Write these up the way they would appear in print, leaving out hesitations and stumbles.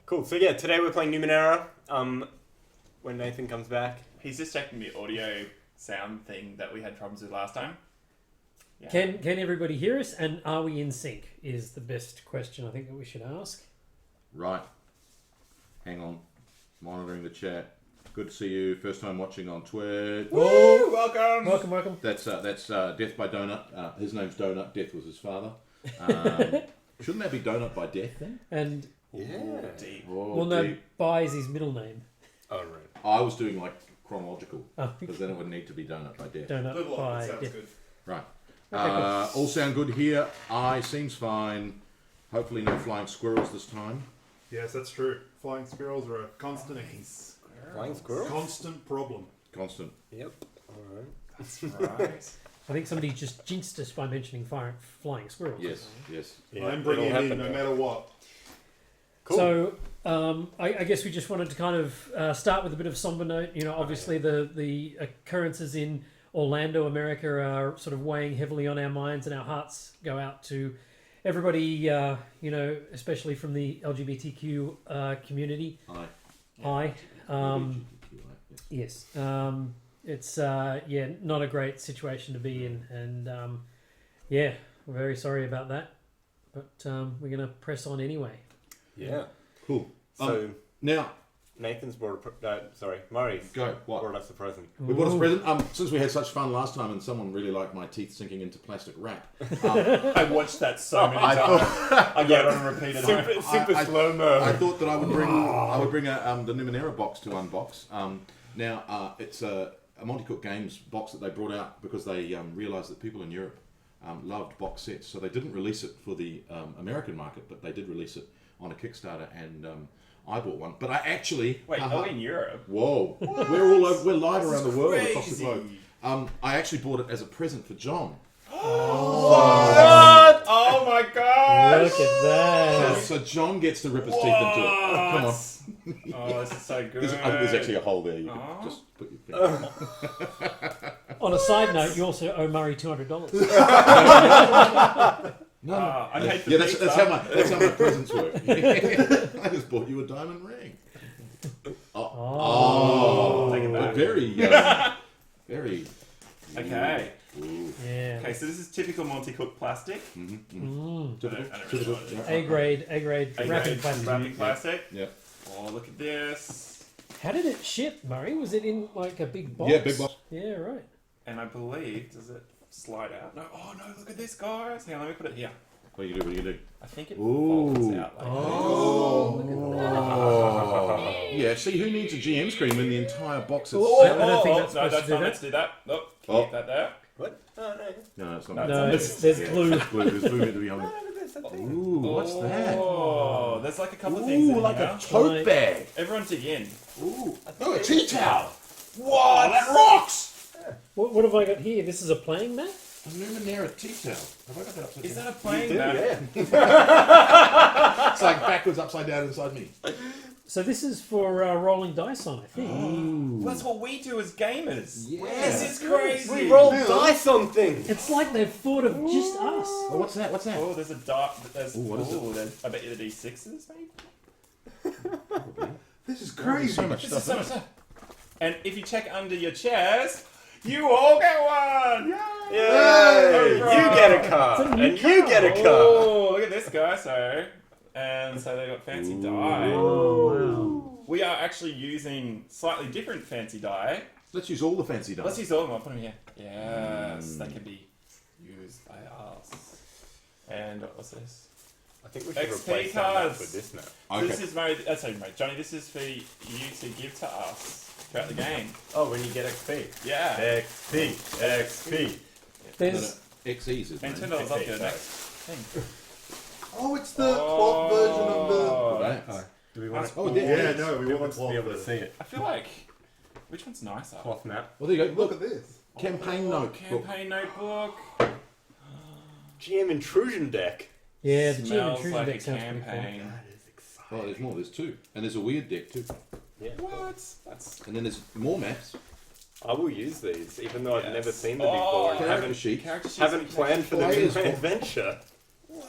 Cool. So yeah, today we're playing Numenera. When Nathan comes back. He's just checking the audio sound thing that we had problems with last time. Yeah. Can everybody hear us? And are we in sync? Is the best question I think that we should ask. Right. Hang on. Monitoring the chat. Good to see you. First time watching on Twitch. Woo! Welcome. Welcome. That's Death by Donut. His name's Donut. Death was his father. Shouldn't that be Donut by Death then? And Deep. well, no, By is his middle name. Oh right. I was doing like chronological Oh. because then it would need to be Donut by Death. Donut by sounds Death. good. Right. Okay, All sound good here. Eye seems fine. Hopefully no flying squirrels this time. Yes, that's true. Flying squirrels are a constant Flying squirrel? constant problem. Constant. Yep. Alright. That's right. I think somebody just jinxed us by mentioning flying squirrels. Yes. Yeah, I'm bringing it'll it in happen no now. matter what. Cool. So, I guess we just wanted to kind of start with a bit of somber note. You know, obviously the occurrences in Orlando, America, are sort of weighing heavily on our minds, and our hearts go out to everybody. You know, especially from the LGBTQ community. Aye. Yes. It's not a great situation to be in, and we're very sorry about that. But we're gonna press on anyway. Yeah. Cool. So Now, Nathan's brought Murray's go. What? brought us a present. We bought us a present. Since we had such fun last time and someone really liked my teeth sinking into plastic wrap. I watched that so many times. I got it on repeat at home. Super slow-mo. I thought that I would bring the Numenera box to unbox. Now it's a Monty Cook Games box that they brought out because they realised that people in Europe loved box sets, so they didn't release it for the American market, but they did release it on a Kickstarter, and I bought one. But I actually in Europe? Whoa, we're all over. We're live around the world, across the Crazy. globe. I actually bought it as a present for John. What? Oh my god! Look at that. So John gets to rip his teeth into it. Come on. Oh, this is so good. There's actually a hole there. You Aw. can just put your finger. On a side note, you also owe Murray $200. No. I hate the Yeah, pizza. that's how my presents work. I just bought you a diamond ring. Oh. Take it But back. very. Okay. Ooh. Yeah. Okay, so this is typical Monty Cook plastic. Typical. A grade A-grade wrapping plastic. wrapping plastic. Yeah. Oh, look at this. How did it ship, Murray? Was it in like a big box? Yeah, big box. Yeah, right. And I believe, does it slide out? No. Oh no, look at this, guys. Hang on, let me put it here. What do you do? I think it Ooh. folds out like Oh. Yeah, see, who needs a GM screen when the entire box is... I don't think that's no, supposed that's to do not that. meant to do that. Nope, Oh. keep that there. What? Oh no. No, it's not. No, No, it's- there's glue. There's glue meant to be on it. Look at this, that thing. Ooh, what's that? Oh, there's like a couple of things Ooh, in like here. a tote bag. Everyone dig in. Ooh, a tea towel. What? That rocks! What have I got here? This is a playing mat? A Numenera tea towel. Have I got that upside Is down? that a plane You do, mat? yeah. It's like backwards, upside down inside me. So this is for rolling dice on, I think. Ooh. That's what we do as gamers. Yeah. This is crazy. We roll dice on things. It's like they've thought of just us. Oh, what's that? What's that? Oh, there's a dart. There's, Ooh, what is it? there's, I bet you the D6s, maybe? This is There's crazy. so much This is stuff so in much it. stuff. And if you check under your chairs, you all get one! Yay! Alright. You get a card, It's a new and you get a card. Oh, look at this guy, so. And so they got fancy dye. Oh, We are actually using slightly different fancy dye. Let's use all the fancy dice. Let's use all of them. I'll put them here. Yes, they can be used by us. And what was this? I think we should XP replace cards. that with this now. Okay. This is made. Sorry, mate. Johnny, this is for you to give to us throughout the game. Oh, when you get XP. Yeah. XP. XP. There's XE's is And mine. $10 off your Okay, next thing. Oh, it's the cloth version of Oh, Right. Do we want Oh, the. yeah. Yeah, no, we Who want wants the to cloth be able to version. see it? I feel like which one's nicer? Cloth map. Well, there you go. Look Look, at this. campaign note. Campaign notebook. GM intrusion deck. yeah, the GM Smells intrusion like deck a sounds pretty cool. campaign. That is exciting. Oh, there's more. There's two. And there's a weird deck too. Yeah. What? That's And then there's more maps. I will use these, even though I've Yes. never seen them Oh, before and character haven't, sheet. character sheets. haven't planned for them in Players my book. adventure. Whoa.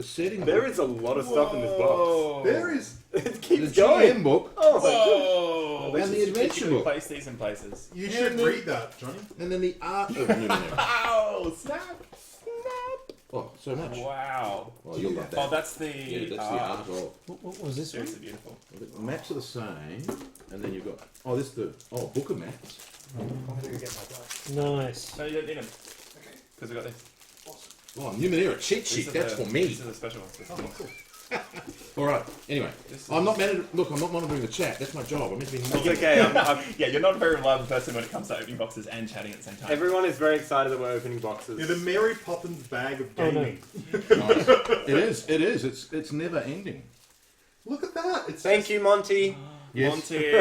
the setting There book. is a lot of stuff in this box. Whoa. There is. It The keeps going. GM book, Oh my god. Whoa! And the adventure book. Place these in places. You Yeah, should no. read that, Johnny. and then the art of Numenera. Ow! Snap! Oh, so much. Wow. Oh, you'll love that. Oh, that's the. Yeah, that's the art of. What was this one? Seriously beautiful. The maps are the same, and then you've got. Oh, this is the. Oh, book of maps. Nice. No, you don't need them. Because we got this. Oh, Numenera cheat These sheet. are That's the- for me. These are the special ones. Oh, cool. All right. Anyway, This is- I'm not Look, I'm not monitoring the chat. That's my job. I'm meant to be. It's monitoring. okay. Yeah, you're not a very reliable person when it comes to opening boxes and chatting at the same time. Everyone is very excited that we're opening boxes. Yeah, the Mary Poppins bag of Oh, no. gaming. Nice. It is. It is. It's never ending. Look at that. It's Thank just you, Monty. Yes. Monty!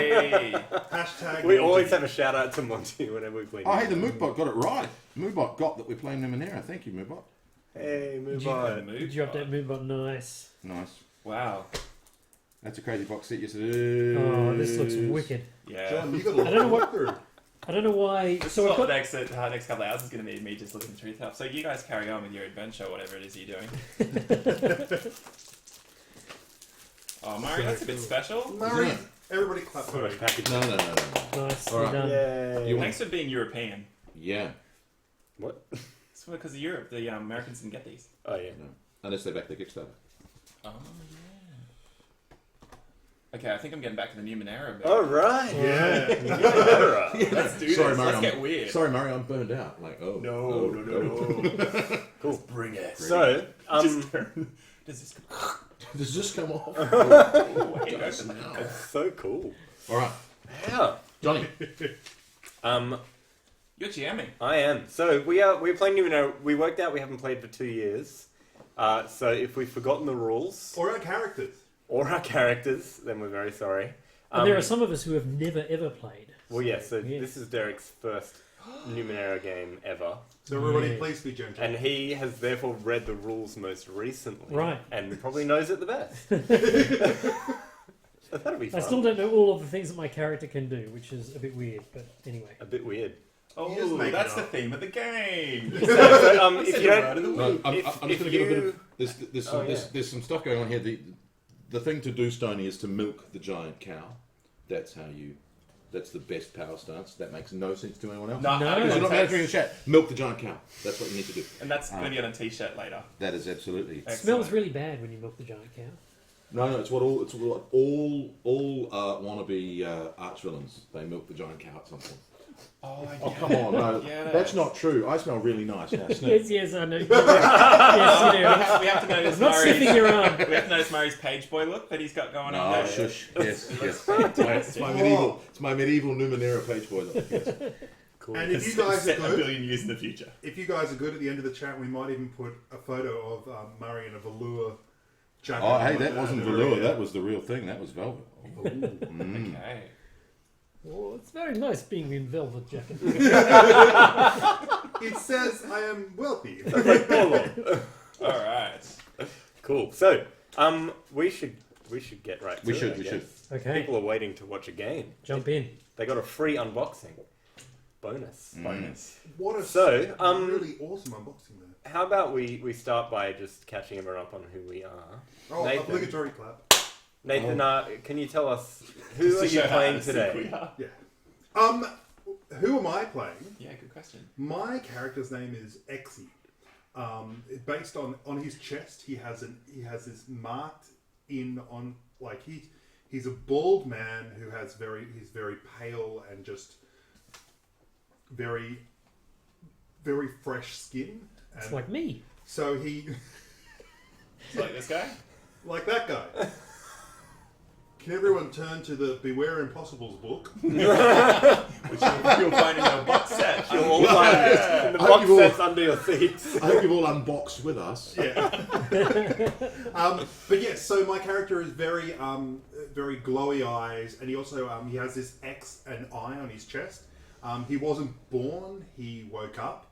Hashtag. We always Monty. have a shout out to Monty whenever we play. Oh, hey, the Moobot got it right. Moobot got that we're playing Numenera. Thank you, Moobot. Hey, move Did you know the on. move? Did you update Moonbot? Nice. Nice. Wow. That's a crazy box set. Yes, it is. Oh, this looks wicked. Yeah. John, you got a I don't know lot what- to through. I don't know why. This So is I've what the got. next couple of hours is going to be me just looking the truth up. So you guys carry on with your adventure, whatever it is you're doing. Oh, Mario, that's a bit special. Mary, Isn't it? everybody clap for me. Package. No. Nice. All right. Done. Yay. You want- Thanks for being European. Yeah. What? It's because of Europe. The Americans didn't get these. Oh yeah. No. Unless they back the Kickstarter. Oh, yeah. Okay, I think I'm getting back to the Numenera bit. All right. Yeah. Let's do Sorry, this. Mario. Let's get weird. Sorry, Murray, I'm burned out. Like, oh. No. Cool. Bring it. So, Does this Does this come off? Oh, wait, Does open now. it. so cool. All right, Yeah. Johnny. You're GMing. I am. So we're playing Numenera. We worked out we haven't played for 2 years. So if we've forgotten the rules Or our characters. or our characters, then we're very sorry. And there are some of us who have never ever played. Well, yeah. So Yeah. this is Derek's first Numenera game ever, So everybody, Yeah. please be gentle. and he has therefore read the rules most recently, Right. And probably knows it the best. So that'll be I fun. still don't know all of the things that my character can do, which is a bit weird. But anyway. A bit weird. Oh, just make that's it the up. theme of the game. So, if Said you the word don't, of the No, week. I'm If- just if going to give a bit you- of. There's some stuff going on here. The thing to do, Stoney, is to milk the giant cow. That's how you. That's the best power stance. That makes no sense to anyone else. No. Because you're not answering the chat. Milk the giant cow. That's what you need to do. And that's going to get on a t-shirt later. That is absolutely. It Excellent. smells really bad when you milk the giant cow. No, it's what all wannabe arch villains. They milk the giant cow at some point. Oh, I Oh get come it. on, no, Yes. that's not true. I smell really nice now. Snip. Yes, I know. Yes, you do. We have to notice I'm not sniffing Murray's. your arm. We have to notice Murray's page boy look that he's got going on No, there. shush. Yes, yes. Fantastic. It's my medieval Numenera page boy. Look. Yes. cool. And if you guys are Set a good, billion years in the future. if you guys are good at the end of the chat, we might even put a photo of Murray in a velour jacket. Oh, hey, like that wasn't at the velour. very That end. was the real thing. That was velvet. Mm. Okay. Oh, it's very nice being in velvet jacket. It says I am wealthy. All right. Cool. So, we should get right to We it. should, I we guess. should. Okay, People are waiting to watch a game. jump in. They got a free unboxing bonus. Bonus. What a So, really awesome unboxing there. How about we start by just catching everyone up on who we are? Oh, Nathan. obligatory clap. Nathan, can you tell us who Just are to you show how playing out of sync today? we are. Yeah. Who am I playing? Yeah, good question. My character's name is Exy. Based on his chest, he has this marked in on like he's a bald man who has he's very pale and just very very fresh skin. It's And like me. so he It's like this guy. like that guy. Can everyone turn to the Beware Impossibles book? Which you'll find in your box set. You'll all find it in the I hope box you've all- sets under your seats. I hope you've all unboxed with us. Yeah. But yes, so my character is very glowy eyes, and he also he has this X and I on his chest. He wasn't born; he woke up.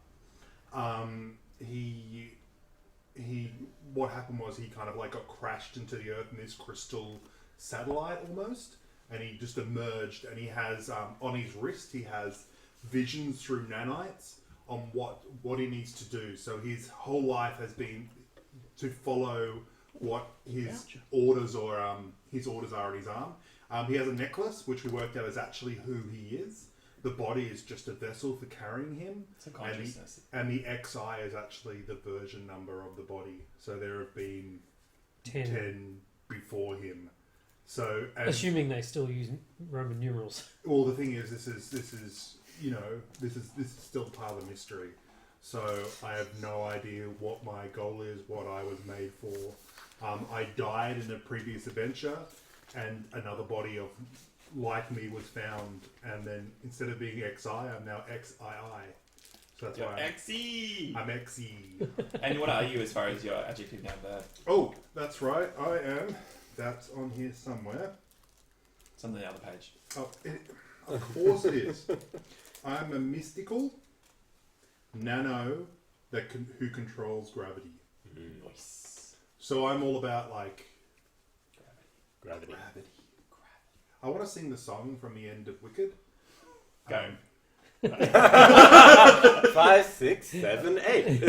What happened was he kind of like got crashed into the earth in this crystal satellite almost, and he just emerged. And he has on his wrist he has visions through nanites on what he needs to do. So his whole life has been to follow what his orders or his orders are on his arm. He has a necklace, which we worked out is actually who he is. The body is just a vessel for carrying him. It's a consciousness. And the XI is actually the version number of the body. So there have been 10 before him. So Assuming they still use Roman numerals. well, the thing is, this is still part of the mystery. So I have no idea what my goal is, what I was made for. I died in a previous adventure, and another body of like me was found, and then instead of being XI, I'm now XII. So that's You're why XE. I'm XE. And what are you as far as your adjective noun verb? Oh, that's right, I am. That's on here somewhere. It's on the other page. Oh, of course it is. I'm a mystical nano who controls gravity. Nice. So I'm all about like Gravity. I want to sing the song from the end of Wicked. Go. 5, 6, 7, 8.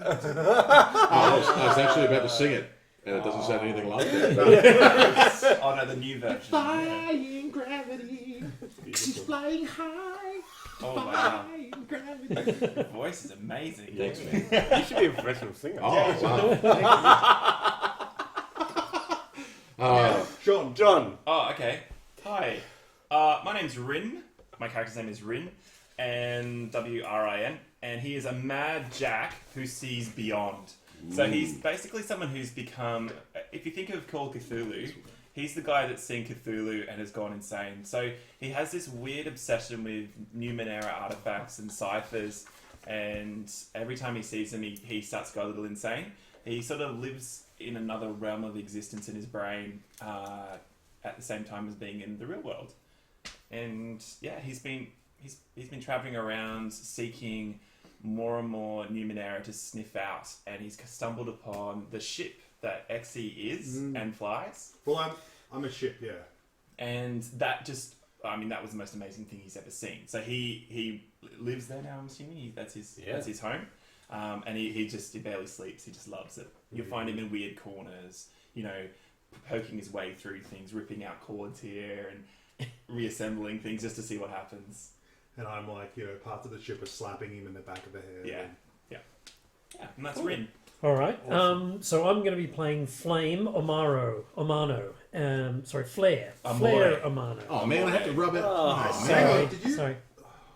I was actually about to sing it, and it doesn't sound anything like that. Oh no, the new version. Flying gravity, she's flying high. Oh wow. Flying gravity. Your voice is amazing. Thanks, man. You should be a professional singer. Oh, wow. John. Oh, okay. Hi. My name's Rin. My character's name is Rin, and WRIN, and he is a mad Jack who sees beyond. So he's basically someone who's become, if you think of Call of Cthulhu, he's the guy that's seen Cthulhu and has gone insane. So he has this weird obsession with Numenera artifacts and ciphers, and every time he sees them, he starts to go a little insane. He sort of lives in another realm of existence in his brain at the same time as being in the real world. And yeah, he's been traveling around seeking more and more Numenera to sniff out, and he's stumbled upon the ship that Xe is and flies. Well, I'm a ship, yeah. And that just, I mean, that was the most amazing thing he's ever seen. So he lives there now, I'm assuming. That's his home. And he barely sleeps. He just loves it. You'll find him in weird corners, poking his way through things, ripping out cords here and reassembling things just to see what happens. And I'm like, parts of the ship are slapping him in the back of the head. Yeah, and that's Rin. All right. So I'm going to be playing Flame Flare. Flare Amano. Oh man, I have to rub it. Oh, man. Sorry.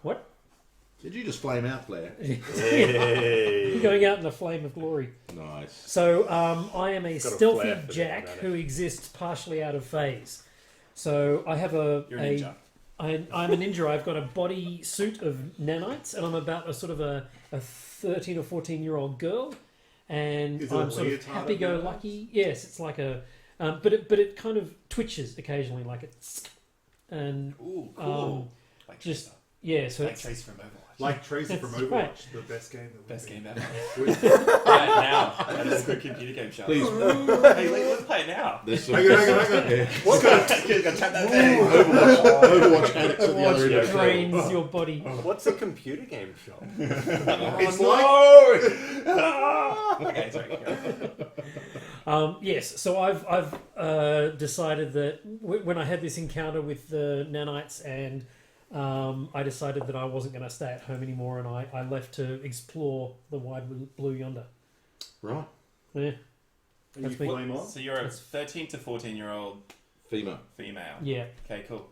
What? Did you just flame out, Flair? Hey. Going out in a flame of glory. Nice. So I am a Got a stealthy flare for Jack that, who exists partially out of phase. So I have You're a ninja. I'm a ninja. I've got a body suit of nanites, and I'm about a sort of a 13 or 14-year-old girl, and Is it a I'm sort of leotard of happy-go-lucky. Yes, it's like a, but it kind of twitches occasionally, like it's, and Ooh, cool. Like just Tracer. Yeah, so Like it's, Tracer from Overwatch. Like Tracer from That's Overwatch, right. the best game that Best we've game been. ever. Right now. That's a good computer game show. Please. Hey, let's play it now. There's some Hang on. Yeah. What's going to tap that thing? Overwatch addicts at the other end of the drains your body. What's a computer game shop? It's Okay, sorry. Yes, so I've decided that when I had this encounter with the nanites, and I decided that I wasn't going to stay at home anymore, and I left to explore the wide blue yonder. Right. Yeah, Are you That's me. flame on? So you're a 13 to 14-year-old Female. female. yeah, Okay, cool.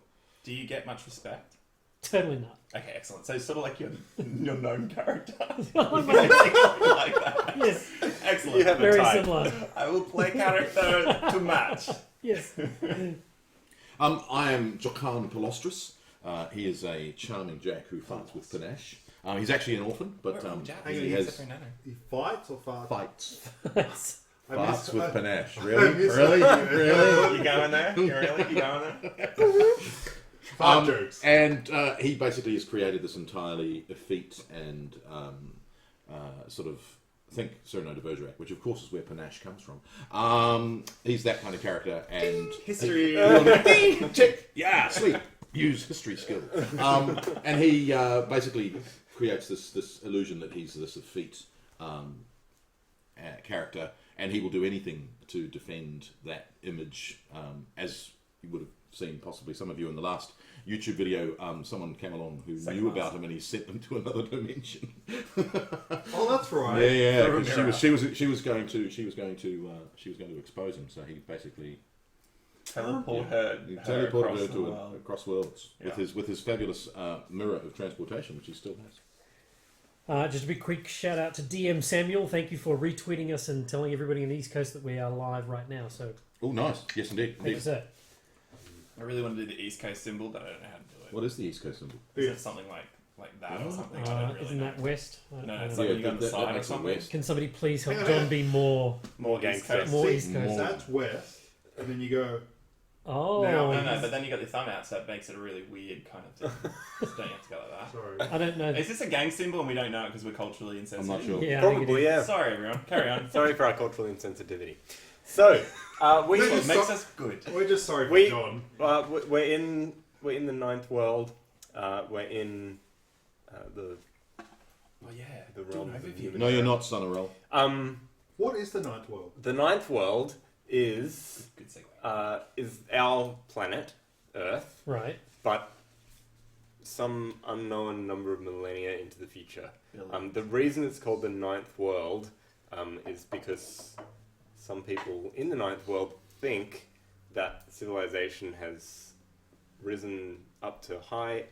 Do you get much respect? totally not. Okay, excellent. So it's sort of like your known character. Oh my- like that. yes, Excellent. You have a very type. similar. I will play character to match. Yes. I am Jokan Palostris. He is a charming Jack who fights with panache. He's actually an orphan, but Jack, hang on, he you has He fights or farts? fights. I Farts missed- with I- panache. I Really? missed- Really? Really? You going there? You going there? Fart jokes. And he basically has created this entirely effete and sort of think Cyrano de Bergerac, which of course is where panache comes from. He's that kind of character, and History. Check. Yeah, sleep. Use history skill. And he basically creates this illusion that he's this effete character, and he will do anything to defend that image, as you would have seen possibly some of you in the last YouTube video. Someone came along who knew about him, and he sent them to another dimension. Oh, that's right. Yeah. 'cause Numenera. she was going to expose him. So he basically Teleport her teleported across her the to world. across worlds with his fabulous mirror of transportation, which he still has. Just a big quick shout out to DM Samuel. Thank you for retweeting us and telling everybody on the East Coast that we are live right now. So Oh, nice. Yes, indeed. thank you, sir. I really want to do the East Coast symbol, but I don't know how to do it. What is the East Coast symbol? Is it something like that or something? I don't really Isn't know. that West? I No, don't it's know. like when you go on the that side or makes it something. west. Can somebody please help Hang on, John be more? More Gangster. East Coast. More See, East Coast. That's west, and then you go. Oh, Now- No, but then you got the thumb out, so it makes it a really weird kind of thing. So don't you have to go like that? Sorry. I don't know. Is this a gang symbol and we don't know it because we're culturally insensitive? I'm not sure. Yeah, I think it Probably, is. yeah. Sorry, everyone. Carry on. Sorry for our cultural insensitivity. So, we What makes us good? We're just sorry for We- John. we're in the ninth world. We're in the Oh yeah. the Do an realm of overview. No, you're not, Sonarel. What is the ninth world? The ninth world is Good segue. our planet Earth, Right. but some unknown number of millennia into the future. Billions. The reason it's called the ninth world is because some people in the ninth world think that civilization has risen up to high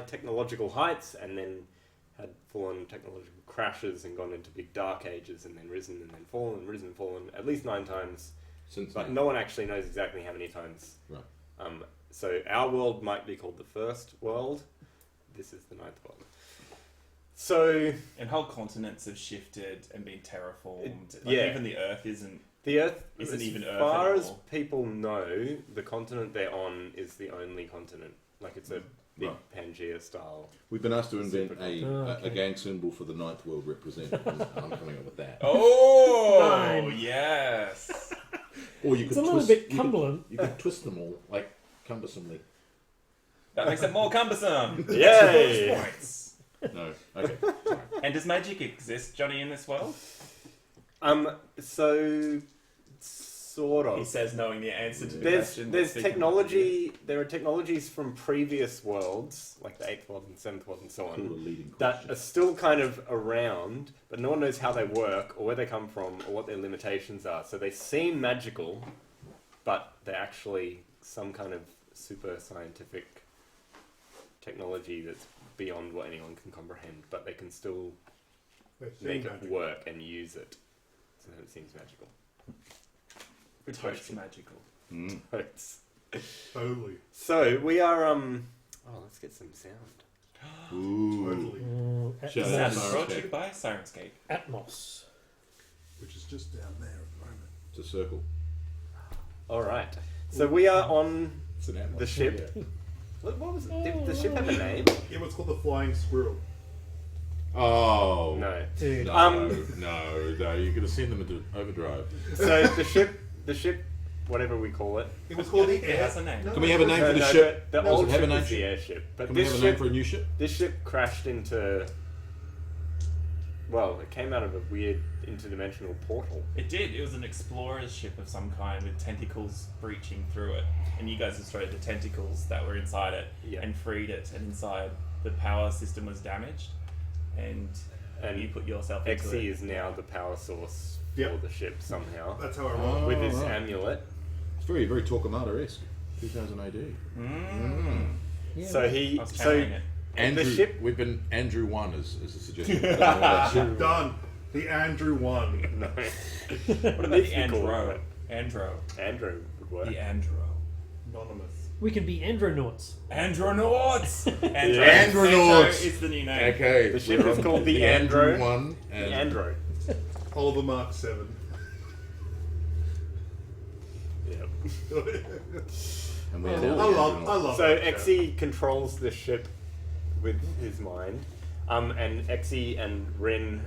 technological heights and then had full-on technological crashes and gone into big dark ages and then risen and then fallen, risen and fallen at least 9 times. Since But then. no one actually knows exactly how many times. Right. So our world might be called the first world. This is the ninth world. So And whole continents have shifted and been terraformed. yeah. Even the Earth isn't. the Earth, Isn't as even Earth far as anymore. people know, the continent they're on is the only continent. Like it's a big Right. Pangea style. We've been asked to invent Super a, cool. a Okay. gang symbol for the ninth world representative. I'm coming up with that. Oh Nine. yes. Or you It's could a little twist, bit you cumberland. could, you could twist them all, like, cumbersomely. That makes it more cumbersome. Yay! Bonus points. No. Okay. And does magic exist, Johnny, in this world? So sort He of. says, knowing the answer to the There's question. there's speaking technology. There are technologies from previous worlds, like the 8th world and 7th world and so Cool, a on, leading that question. are still kind of around, but no one knows how they work or where they come from or what their limitations are. So they seem magical, but they're actually some kind of super scientific technology that's beyond what anyone can comprehend. But they can still make it work and use it. So it seems magical. Good Totes question. magical. Mm. Totes. Totally. So we are oh, let's get some sound. Ooh. Totally. Shout This out is to brought to Sirenscape. you by Sirenscape. Atmos. Which is just down there at the moment. It's a circle. All right. So we are on It's an atlas. the ship. What was it? Did the ship have a name? Yeah, what's called the Flying Squirrel. Oh. No. Dude. No, no. You're going to send them into overdrive. So the ship, whatever we call it. It was called the It has a name. No, Can we have a name No, for the no, ship? The Does old it have a ship name? is the airship, but Can we this have a name ship, for a new ship? this ship crashed into. Well, it came out of a weird interdimensional portal. It did. It was an explorer's ship of some kind with tentacles breaching through it. And you guys destroyed the tentacles that were inside it Yeah. and freed it. And inside, the power system was damaged. And you put yourself into Exy it. is now the power source Yep. for the ship somehow. That's how I roll. With his right. amulet. It's very, very Torquemada-esque. 2000 AD. Yeah, So he. I was So channeling it. Andrew, the ship. We've been Andrew 1 as a suggestion. Done. The Andrew one. No. what What are about these the called? Andro? Andro. Andrew would work. The Andro. Anonymous. we can be andronauts. Andronauts! Andro. Yeah. Andro Andronauts. is the new name. Okay. The ship we're is on called the Andrew Andro. 1. The And Andro. Oliver Mark 7. Yep. and we are I now the love Andronauts. So that show. Exy controls the ship with his mind, and Exy and Rin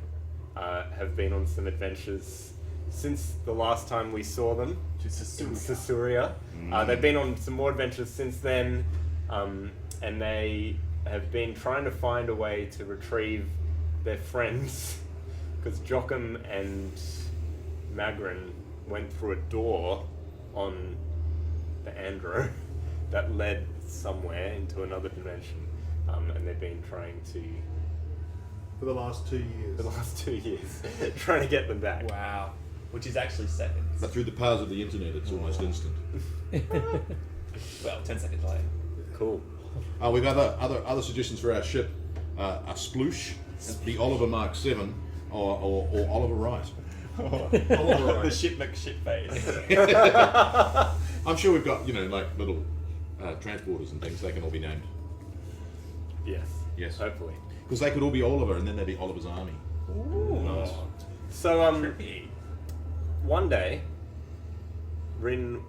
have been on some adventures since the last time we saw them Just in a Susuria. They've been on some more adventures since then, and they have been trying to find a way to retrieve their friends, because Joachim and Magrin went through a door on the Andro that led somewhere into another dimension, and they've been trying to, For the last 2 years. for the last 2 years, trying to get them back. Wow. Which is actually seconds. But through the powers of the internet, it's almost instant. Well, 10 seconds later. Cool. We've got other suggestions for our ship: a Sploosh, the Oliver Mark 7, or Oliver Wright. The ship McShip phase. I'm sure we've got like little transporters and things. They can all be named. Yes. Yes. Hopefully. Because they could all be Oliver, and then they'd be Oliver's army. Ooh. Nice. So, Trippy. one day, Rin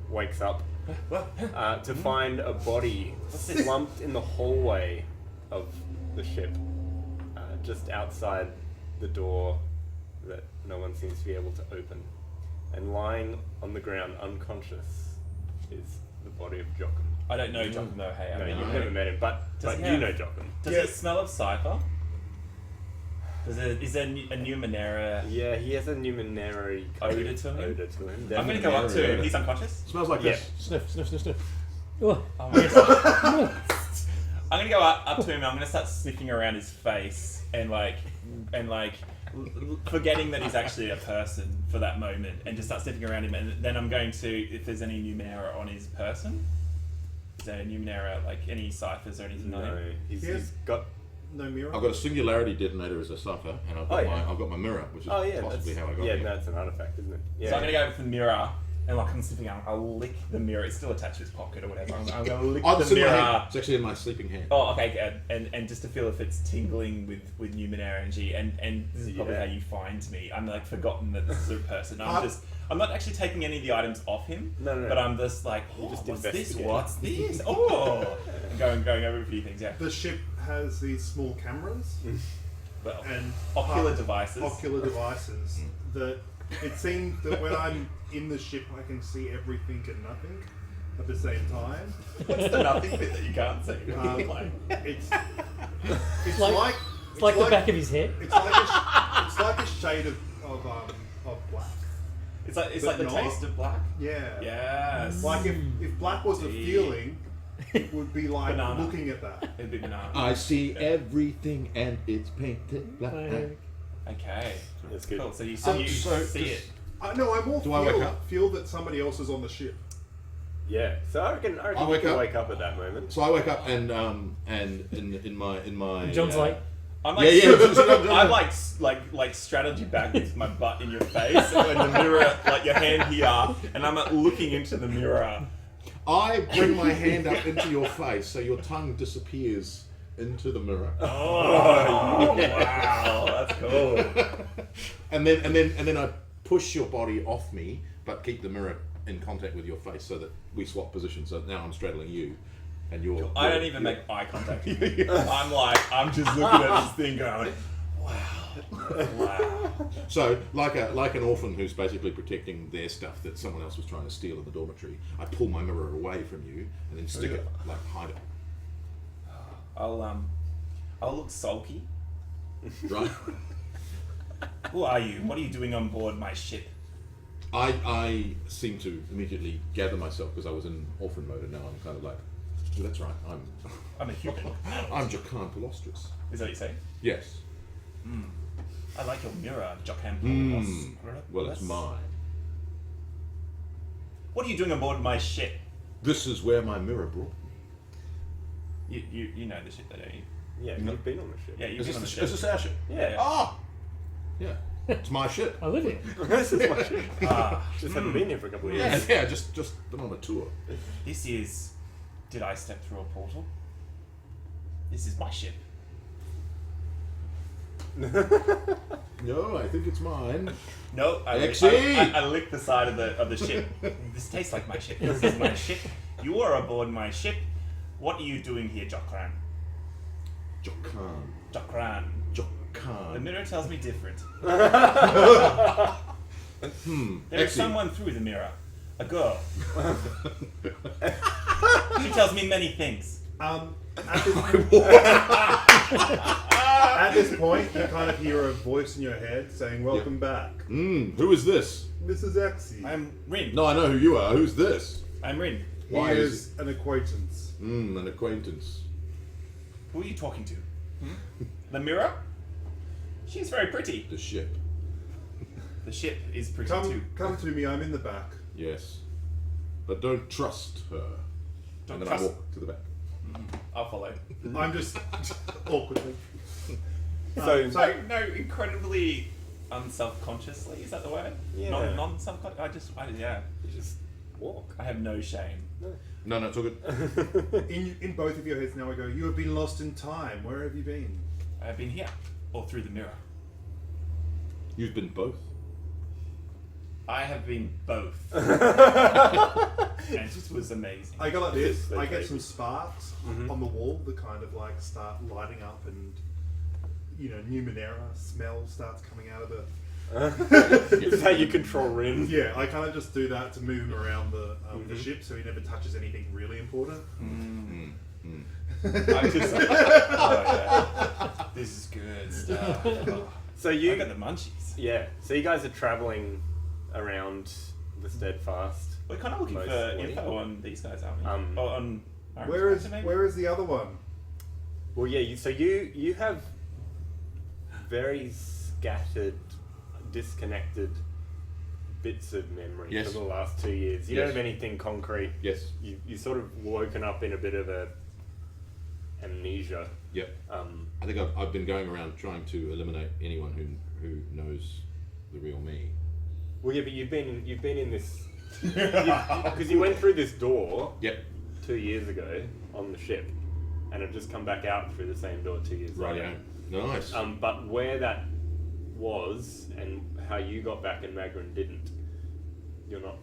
wakes up to find a body slumped in the hallway of the ship, just outside the door that no one seems to be able to open. And lying on the ground, unconscious, is the body of Jochum. I don't know Jochum though, hey. No, I mean, you've never met him, but Does he you have- know Jochum. Does it smell of Cypher? Is there a Numenera? Yeah, he has a Numenera Odor to him? Odor to him. I'm going to go up to him. Numenera. He's unconscious. Smells like Yeah. this. Sniff, sniff, sniff, sniff. Oh, I'm going to go up to him and I'm going to start sniffing around his face and forgetting that he's actually a person for that moment and just start sniffing around him, and then I'm going to, if there's any Numenera on his person, is there a Numenera, like any ciphers or anything like No, that? he's Yes. got. No mirror. I've got a singularity detonator as a cipher, and I've got I've got my mirror, which is Oh yeah, possibly that's, how I got yeah, here. that's an artifact, isn't it? Yeah. So I'm going to go with the mirror, and like I'm sniffing out, I'll lick the mirror. It's still attached to his pocket or whatever. I'm going to lick Oh, the it's in my mirror. hand. It's actually in my sleeping hand. Oh, okay, and just to feel if it's tingling with Numenera energy, and this is probably Yeah. how you find me. I'm like forgotten that this is a person. I'm not actually taking any of the items off him. No. But I'm just like, You're just what's this? investigating. What's this? Oh, and going over a few things. Yeah. The ship has these small cameras Well, and ocular devices. ocular devices that it seems that when I'm in the ship, I can see everything and nothing at the same time. What's the nothing bit that you can't see? It's like- like it's like the back of his head. It's like a shade of black. It's like But the not. taste of black. Yeah. Yes. Like if black was a Deep. feeling, it would be like Banana. looking at that. It'd be banana. I see everything, and it's painted black. Okay. That's good. Cool. So you So see just- it. No, I more Do I wake feel, up? feel that somebody else is on the ship. Yeah. So I reckon I you wake can up. wake up at that moment. So I wake up and in my John's like, I'm Yeah, like, yeah. I'm like strategy back with my butt in your face and the mirror, like your hand here, and I'm looking into the mirror. I bring my hand up into your face so your tongue disappears into the mirror. Oh, wow, that's cool. And then I push your body off me, but keep the mirror in contact with your face so that we swap positions. So now I'm straddling you, and you're. I don't even make eye contact with you. I'm just looking at this thing going, wow. So like an orphan who's basically protecting their stuff that someone else was trying to steal in the dormitory. I pull my mirror away from you and then stick it, like hide it. I'll look sulky. Right. Who are you? What are you doing on board my ship? I seem to immediately gather myself because I was in orphan mode, and now I'm kind of like, well, that's right. I'm a human. I'm Jocan Palostris. Is that what you say? Yes. I like your mirror, Jocan. Well, it's mine. What are you doing on board my ship? This is where my mirror brought me. You know the ship, though, don't you? Yeah, No. you've been on the ship. Yeah, you've Is been on the this, ship. is this our ship? Yeah. Ah! Yeah. It's my ship. I live here. This is my ship. Ah, Just haven't been here for a couple of Yeah, years. yeah, just been on a tour. this is. Did I step through a portal? This is my ship. No, I think it's mine. No, I licked the side of the ship. This tastes like my ship. This is my ship. You are aboard my ship. What are you doing here, Jokran? Jocan. Jokran. The Jocan. mirror tells me different. There is Excellent. someone through the mirror. A girl. She tells me many things. At At this point, you kind of hear a voice in your head saying, "Welcome back. Who is this? This is Exy. I'm Rin. No, I know who you are. Who's this? I'm Rin. He Why is an acquaintance." An acquaintance. Who are you talking to? The mirror? She's very pretty. The ship. The ship is pretty too. Come to me. I'm in the back. Yes. But don't trust her. Don't and then trust- I walk to the back. I'll follow. I'm just awkwardly. So, No, incredibly unself-consciously. Is that the word? Yeah. Non-self-conscious. Yeah. you just walk. I have no shame. No, it's all good. In both of your heads now, I go. You have been lost in time. Where have you been? I have been here, or through the mirror. You've been both. I have been both. And it was amazing. I go like this. Yes, I get okay. some sparks on the wall that kind of like start lighting up, and Numenera smell starts coming out of the. This is how you control Rin. Yeah, I kind of just do that to move him around the ship, so he never touches anything really important. I just, oh yeah, this is good stuff. So I you, got the munchies. yeah. So you guys are traveling around the Steadfast. We're kind of looking for Mostly. info on these guys, aren't we? On Where is the other one? Well, yeah. You have very scattered, disconnected bits of memory Yes. for the last 2 years. You Yes. don't have anything concrete. Yes. You sort of woken up in a bit of a amnesia. Yep. Um, I think I've been going around trying to eliminate anyone who knows the real me. well, yeah, but you've been in this because you went through this door Yep. 2 years ago on the ship, and have just come back out through the same door 2 years later. Right. Nice. But where that was and how you got back and Magrin didn't, you're not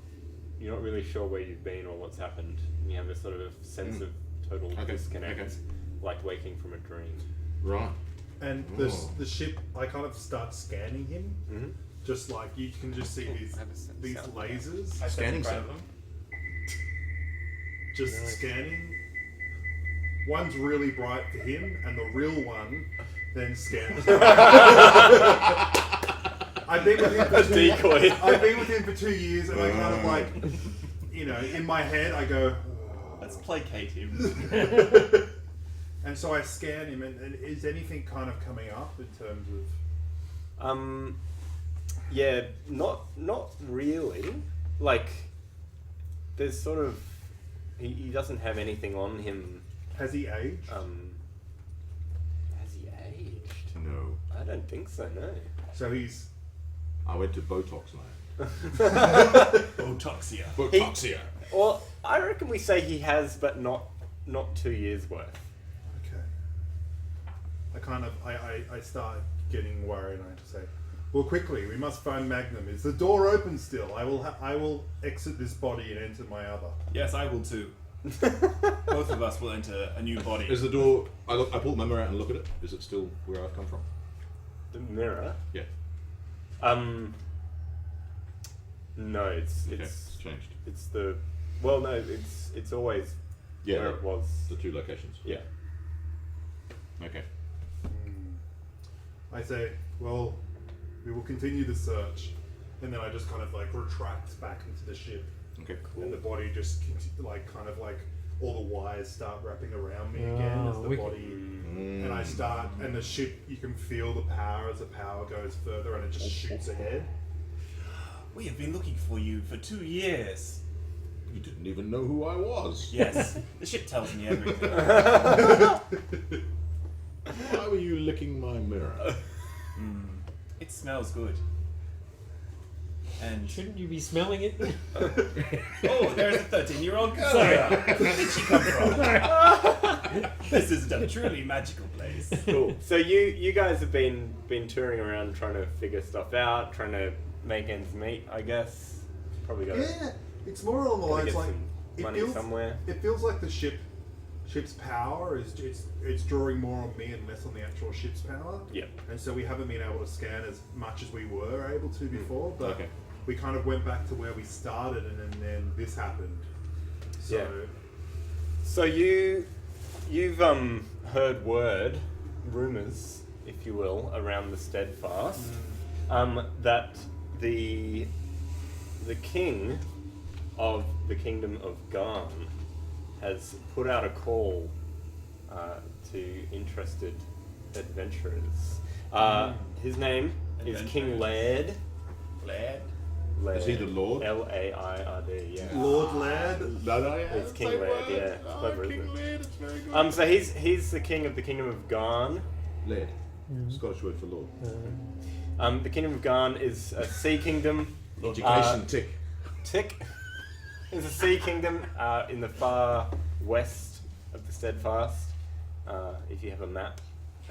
really sure where you've been or what's happened. You have a sort of sense of total Okay, disconnect, okay. like waking from a dream. Right. And Oh. the ship, I kind of start scanning him. Mm-hmm. Just like you can just see these lasers I step Scanning in front of cell. them. just Nice. scanning. One's really bright for him, and the real one then scans. I've been with him for Decoy. I've been with him for 2 years, and I kind of like, in my head, I go. Let's placate him. And so I scan him, and is anything kind of coming up in terms of? Yeah, not really. Like, there's sort of he doesn't have anything on him. Has he aged? Has he aged? No. I don't think so. No. So he's. I went to Botox land. Botoxia. Botoxia. Well, I reckon we say he has, but not 2 years worth. Okay. I start getting worried, and I have to say, well, quickly, we must find Magnum. Is the door open still? I will exit this body and enter my other. Yes, I will too. Both of us will enter a new body. Is the door? I pull my mirror out and look at it. Is it still where I've come from? The mirror. Yeah. No, it's changed. it's the. Well, no, it's always Yeah. where it was. The two locations. Yeah. Okay. I say, well, we will continue the search, and then I just kind of like retract back into the ship, Okay. and the body just all the wires start wrapping around me again as the wicked. body. And I start, and the ship, you can feel the power as the power goes further, and it just shoots ahead. We have been looking for you for 2 years. You didn't even know who I was. Yes, the ship tells me everything. Why were you licking my mirror? It smells good. And Shouldn't you be smelling it? oh, there's a 13-year-old girl here. Where did she come from? This is a truly magical place. Cool. So you guys have been touring around trying to figure stuff out, trying to make ends meet. I guess probably got Yeah, it's more along the to lines get like some it money feels. somewhere. It feels like the ship's power is it's drawing more on me and less on the actual ship's power. Yeah. And so we haven't been able to scan as much as we were able to before, but Okay. we kind of went back to where we started, and then this happened. So Yeah. So you've heard rumors if you will, around the Steadfast, that the king of the Kingdom of Garn has put out a call to interested adventurers. His name is King Laird. Laird. Is he the Lord? Laird, yeah. Lord Laird. It's King Laird, yeah. It's clever, isn't it? King Laird, it's very good. So he's the king of the Kingdom of Garn. Laird. Scottish word for Lord. The Kingdom of Garn is a sea kingdom. Education tick. Tick. It's a sea kingdom in the far west of the Steadfast. If you have a map.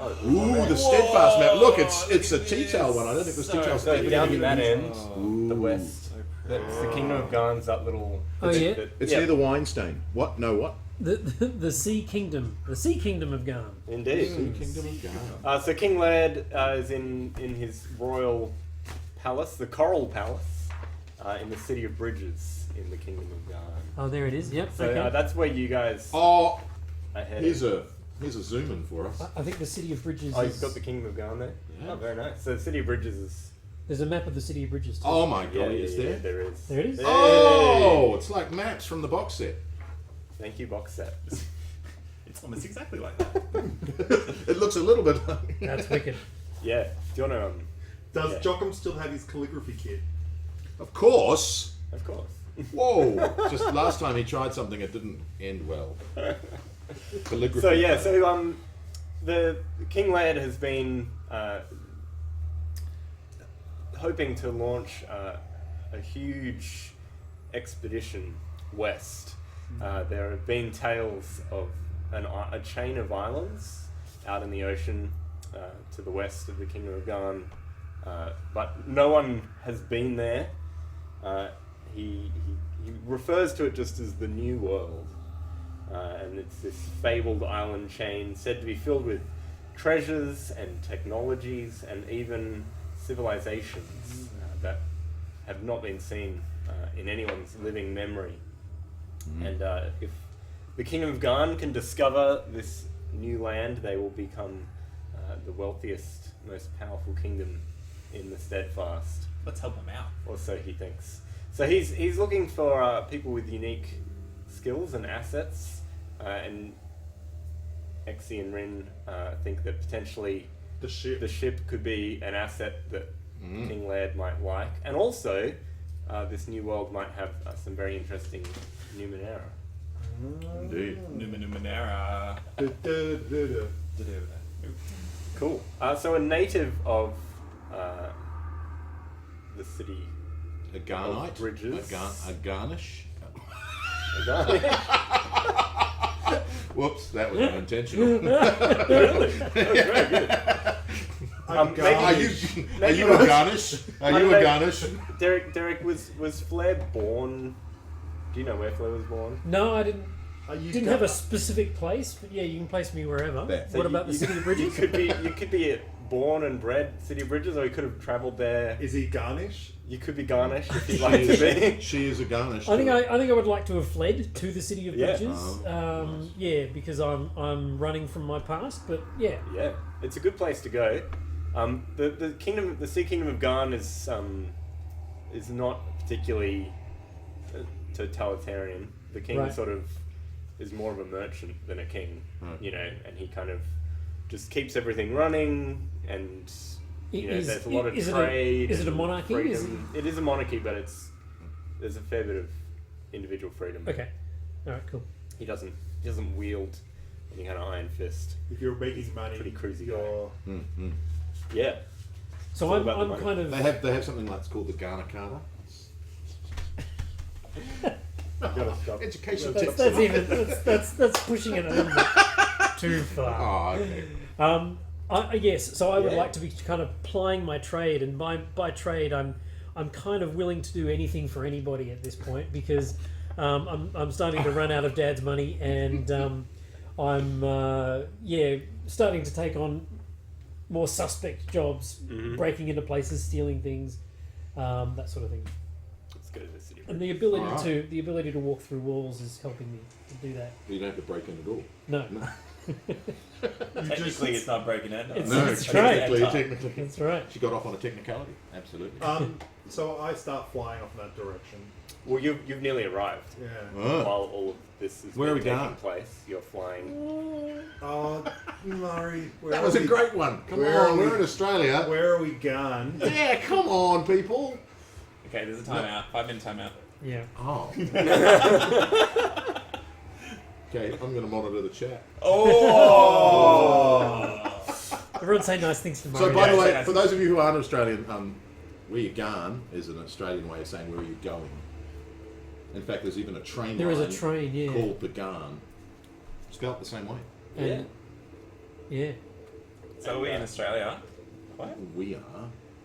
Oh, Ooh, the Steadfast map. Look, it's a T-tail one. I don't think the So T-tail's so down to that end, Ooh. the west. That's the Kingdom of Garn's that little. Oh, yeah? It's near the wine stain. What? No, what? The Sea Kingdom. The Sea Kingdom of Garn. Indeed. Kingdom of Garn. So King Laird is in his royal palace, the Coral Palace, in the city of Bridges in the Kingdom of Garn. Oh, there it is. Yep. So Okay. that's where you guys Oh, are headed. here's a zoom in for us. I think the City of Bridges. Oh, is, you've got the Kingdom of Garn there? Yeah. Oh, very nice. So the city of Bridges is... There's a map of the City of Bridges too. Oh my God, is yeah, there? there is. There it is. Oh, it's like maps from the box set. Thank you, box set. It's almost exactly like that. It looks a little bit like. That's wicked. Yeah. Do you want to... Does Yeah. Jochum still have his calligraphy kit? Of course. Of course. Whoa! Just last time he tried something, it didn't end well. Calligraphy. So yeah, so the King Laird has been hoping to launch a huge expedition west. There have been tales of a chain of islands out in the ocean to the west of the Kingdom of Garn, but no one has been there. He refers to it just as the New World. And it's this fabled island chain said to be filled with treasures and technologies and even civilizations that have not been seen in anyone's living memory. And if the Kingdom of Garn can discover this new land, they will become the wealthiest, most powerful kingdom in the Steadfast. Let's help him out. Or so he thinks. So he's looking for people with unique skills and assets, and Exy and Rin think that potentially The ship. the ship could be an asset that King Laird might like, and also this new world might have some very interesting Numenera. Indeed. Numenera. Cool. So a native of the city A Garnite. of Bridges. A garnish. A Garnish. Whoops, that was unintentional. Really? That was very good. Maybe- Are maybe you it a was- garnish? Are I don't you know. a garnish? Derek, was Flair born? Do you know where Flair was born? No, I didn't. Are you Didn't have a specific place, but yeah, you can place me wherever. There. So What about the City of Bridges? You could be born and bred City of Bridges, or you could have travelled there. Is he Garnish? You could be Garnish if you'd like to be. She is a garnish. I think too. I think I would like to have fled to the City of Yeah. Bridges. Oh, nice. Yeah, because I'm running from my past. But yeah, Yeah, it's a good place to go. The Sea Kingdom of Garn is not particularly totalitarian. The king Right. sort of is more of a merchant than a king, Right. you know, and he kind of just keeps everything running, and you know, Is- there's a lot of is it a- trade. is it a and monarchy? freedom. It is a monarchy, but there's a fair bit of individual freedom. okay, all right, cool. He doesn't wield any kind of iron fist. If you're making money, pretty cruisy you're... Yeah. So all I'm about the money. kind of. They have something like it's called the Garner Carter. Gotta stop. Education That's- tips. That's pushing it a little bit too far. Oh, okay. Yes, so I would Yeah. like to be kind of plying my trade, and by trade, I'm kind of willing to do anything for anybody at this point because I'm starting to run out of Dad's money, and I'm starting to take on more suspect jobs, breaking into places, stealing things, that sort of thing. Let's go to the city. And the ability Alright. to walk through walls is helping me to do that. You don't have to break in the door. No, Technically, it's not breaking it. It's- No, it's technically. that's right. She got off on a technicality. Absolutely. So I start flying off in that direction. Well, you've nearly arrived. Yeah. Oh. While all of this is Where are we taking going? place, you're flying. Oh, Murray, where That are was a we- great one. Come Where are on, we- we're in Australia. Where are we gone? Yeah, come on, people. Okay, there's a timeout. 5-minute timeout. Yeah. Oh. Okay, I'm going to monitor the chat. Oh! Everyone say nice things to Murray. So, by the Yeah, way, that's- for those of you who aren't Australian, where you gone is an Australian way of saying where are you going. In fact, there's even a train There is line a train, yeah. called the Garn. Spelled the same way. And- yeah. So are we in Australia? What? We are.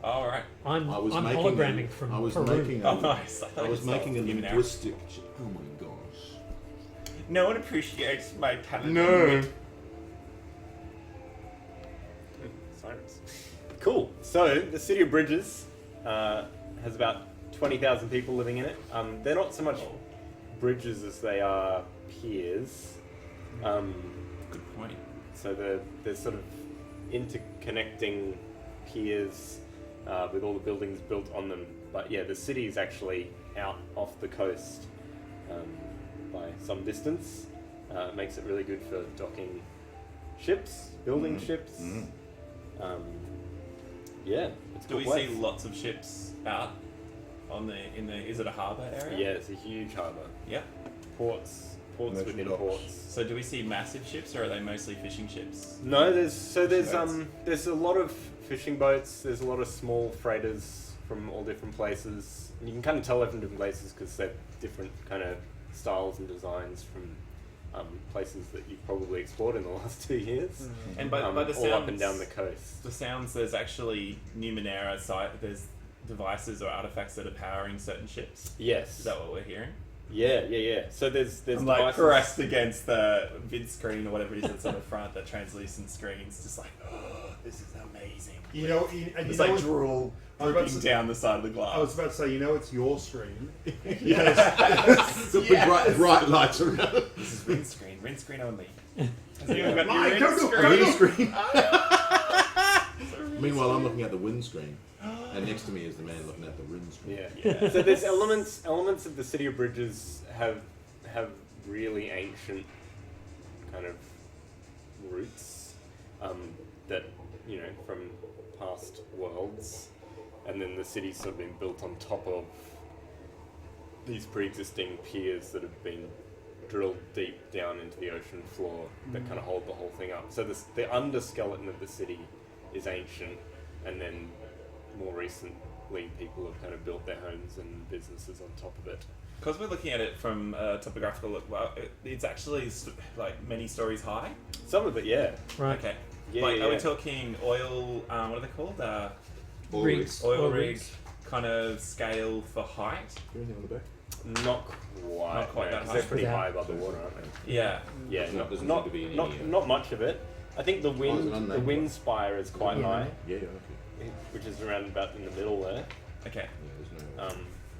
Oh, all right. I'm I was making hologramming a, from I was Peru. making Oh, a, nice. I was making a Numenera. linguistic. Oh my gosh. No one appreciates my talent. No. Sirens. Cool. So the city of Bridges has about 20,000 people living in it. They're not so much bridges as they are piers. Good point. So they're sort of interconnecting piers with all the buildings built on them. But yeah, the city is actually out off the coast by some distance. It makes it really good for docking ships, building ships. Yeah, it's a Do cool we place. see lots of ships out on in the? Is it a harbour area? Yeah, it's a huge harbour. Yep. Ports Merchant within docks. ports. So do we see massive ships, or are they mostly fishing ships? No, there's boats. there's a lot of fishing boats. There's a lot of small freighters from all different places. And you can kind of tell they're from different places because they're different kind of styles and designs from places that you've probably explored in the last 2 years. And by the all sounds, up and down the coast. the sounds, there's actually Numenera site. There's devices or artifacts that are powering certain ships. Yes. Is that what we're hearing? Yeah. So there's I'm like devices. pressed against the vid screen or whatever it is that's on the front, that translucent screen's just like, oh, this is amazing. You know, and It's you know like what- drool I was about dripping to- down the side of the glass. I was about to say, you know, it's your screen. yes. The big bright lights around. This is windscreen only. Has Yeah. anyone got Mike, your don't windscreen? do- Screen. Meanwhile, I'm looking at the windscreen, and next to me is the man looking at the windscreen. Yeah. So there's elements of the city of Bridges have really ancient kind of roots that from past worlds, and then the city's sort of been built on top of these pre-existing piers that have been drilled deep down into the ocean floor that kind of hold the whole thing up. So the underskeleton of the city is ancient, and then more recently people have kind of built their homes and businesses on top of it. Because we're looking at it from a topographical look, well, it's actually like many stories high. Some of it, yeah. Right. Okay. Yeah, like, yeah, are we yeah. talking oil? What are they called? Rigs. Oil Oil rig rigs. kind of scale for height. Anything on the back? Not quite. Not quite that 'cause high. They're pretty Yeah. high above the water, aren't they? Yeah. Yeah, Doesn't- not doesn't not seem to be any, not much of it. I think the it's wind an unnamed the wind one. spire is quite Yeah. high, Yeah, okay. which is around about in the middle there. Okay. Yeah, there's no.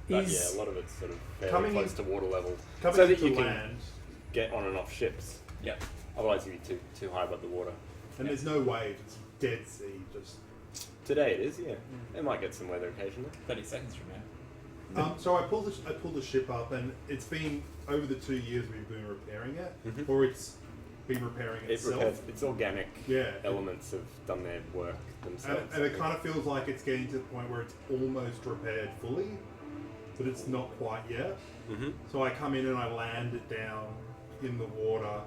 But Is- yeah, a lot of it's sort of fairly Coming close in- to water level, Coming so that into you can land, get on and off ships. Yeah. Otherwise, you'd be too high above the water. and there's no waves. It's dead sea. Just Today it is, yeah. They might get some weather occasionally. 30 seconds from now. so I pulled the ship up, and it's been over the 2 years we've been repairing it, Mhm. or it's been repairing It itself. repairs, it's organic. Yeah. Elements have done their work And, themselves. and it kind of feels like it's getting to the point where it's almost repaired fully, but it's not quite yet. Mm-hmm. So I come in and I land it down in the water,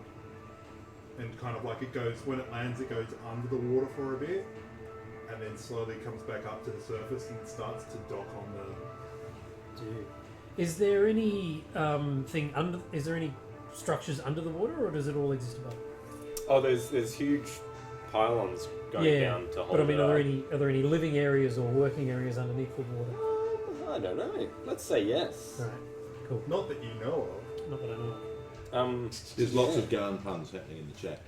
and kind of like when it lands, it goes under the water for a bit, and then slowly comes back up to the surface and starts to dock on the. Is there any thing under? Is there any structures under the water, or does it all exist above? Oh, there's huge pylons going down to hold but I mean, it are there any living areas or working areas underneath the water? I don't know. Let's say yes. All right, cool. Not that you know of. Not that I know of. There's lots of Garn puns happening in the chat.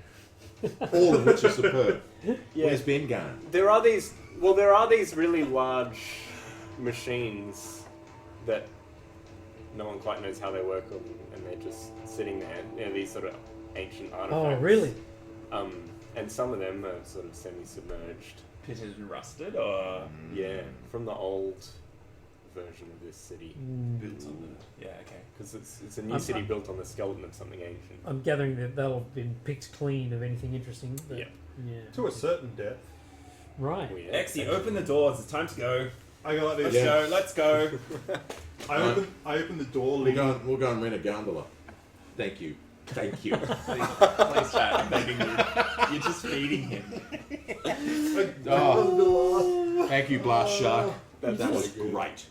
All of which are superb. Yeah. Where's Ben Garn? There are these really large machines that no one quite knows how they work, and they're just sitting there. You know, these sort of ancient artifacts. Oh, really? And some of them are sort of semi-submerged. Pitted and rusted, or Yeah, from the old version of this city. built on the... Yeah, okay. Because it's a new city built on the skeleton of something ancient. I'm gathering that they'll have been picked clean of anything interesting. But, Yeah. Yeah. To a certain depth. Right. Oh, yeah. Exy, open the doors. It's time to go. I go like Let's this. go. Let's go. I open the door. We'll go and rent a gondola. Thank you. Thank you. Please, chat. I'm begging you. You're just feeding him. Oh, thank you, Blast Shark. That was good. great.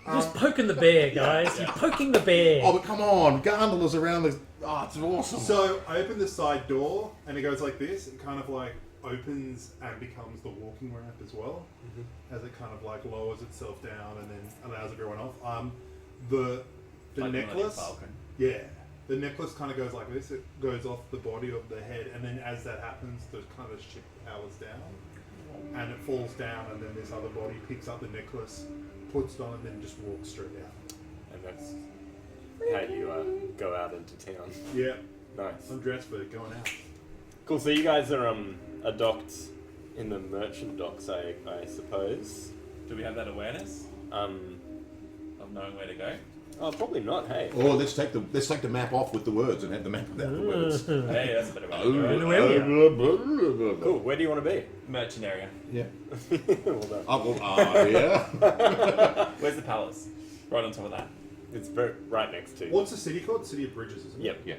Just poking the bear, guys. Yeah. You're poking the bear. Oh, but come on, gondolas around the... Oh, it's awesome. So I open the side door, and it goes like this. It kind of like opens and becomes the walking ramp as well, as it kind of like lowers itself down and then allows everyone off. The Like the necklace, Falcon. yeah, the necklace kind of goes like this. It goes off the body of the head, and then as that happens, the kind of ship powers down, and it falls down, and then this other body picks up the necklace, puts it on, and then just walks straight out. And that's how you go out into town. Yeah, Nice. I'm dressed for going out. Cool. So you guys are docked in the merchant docks, I suppose. Do we have that awareness of knowing where to go? Oh, probably not. Hey. Or let's take the map off with the words and have the map without the words. Hey, that's a better way to do it. Noelia. Cool. Where do you want to be? Merchant area. Yeah. Well done. Yeah. Where's the palace? Right on top of that. It's right next to. What's the city called? City of Bridges, isn't it? Yep. Yeah.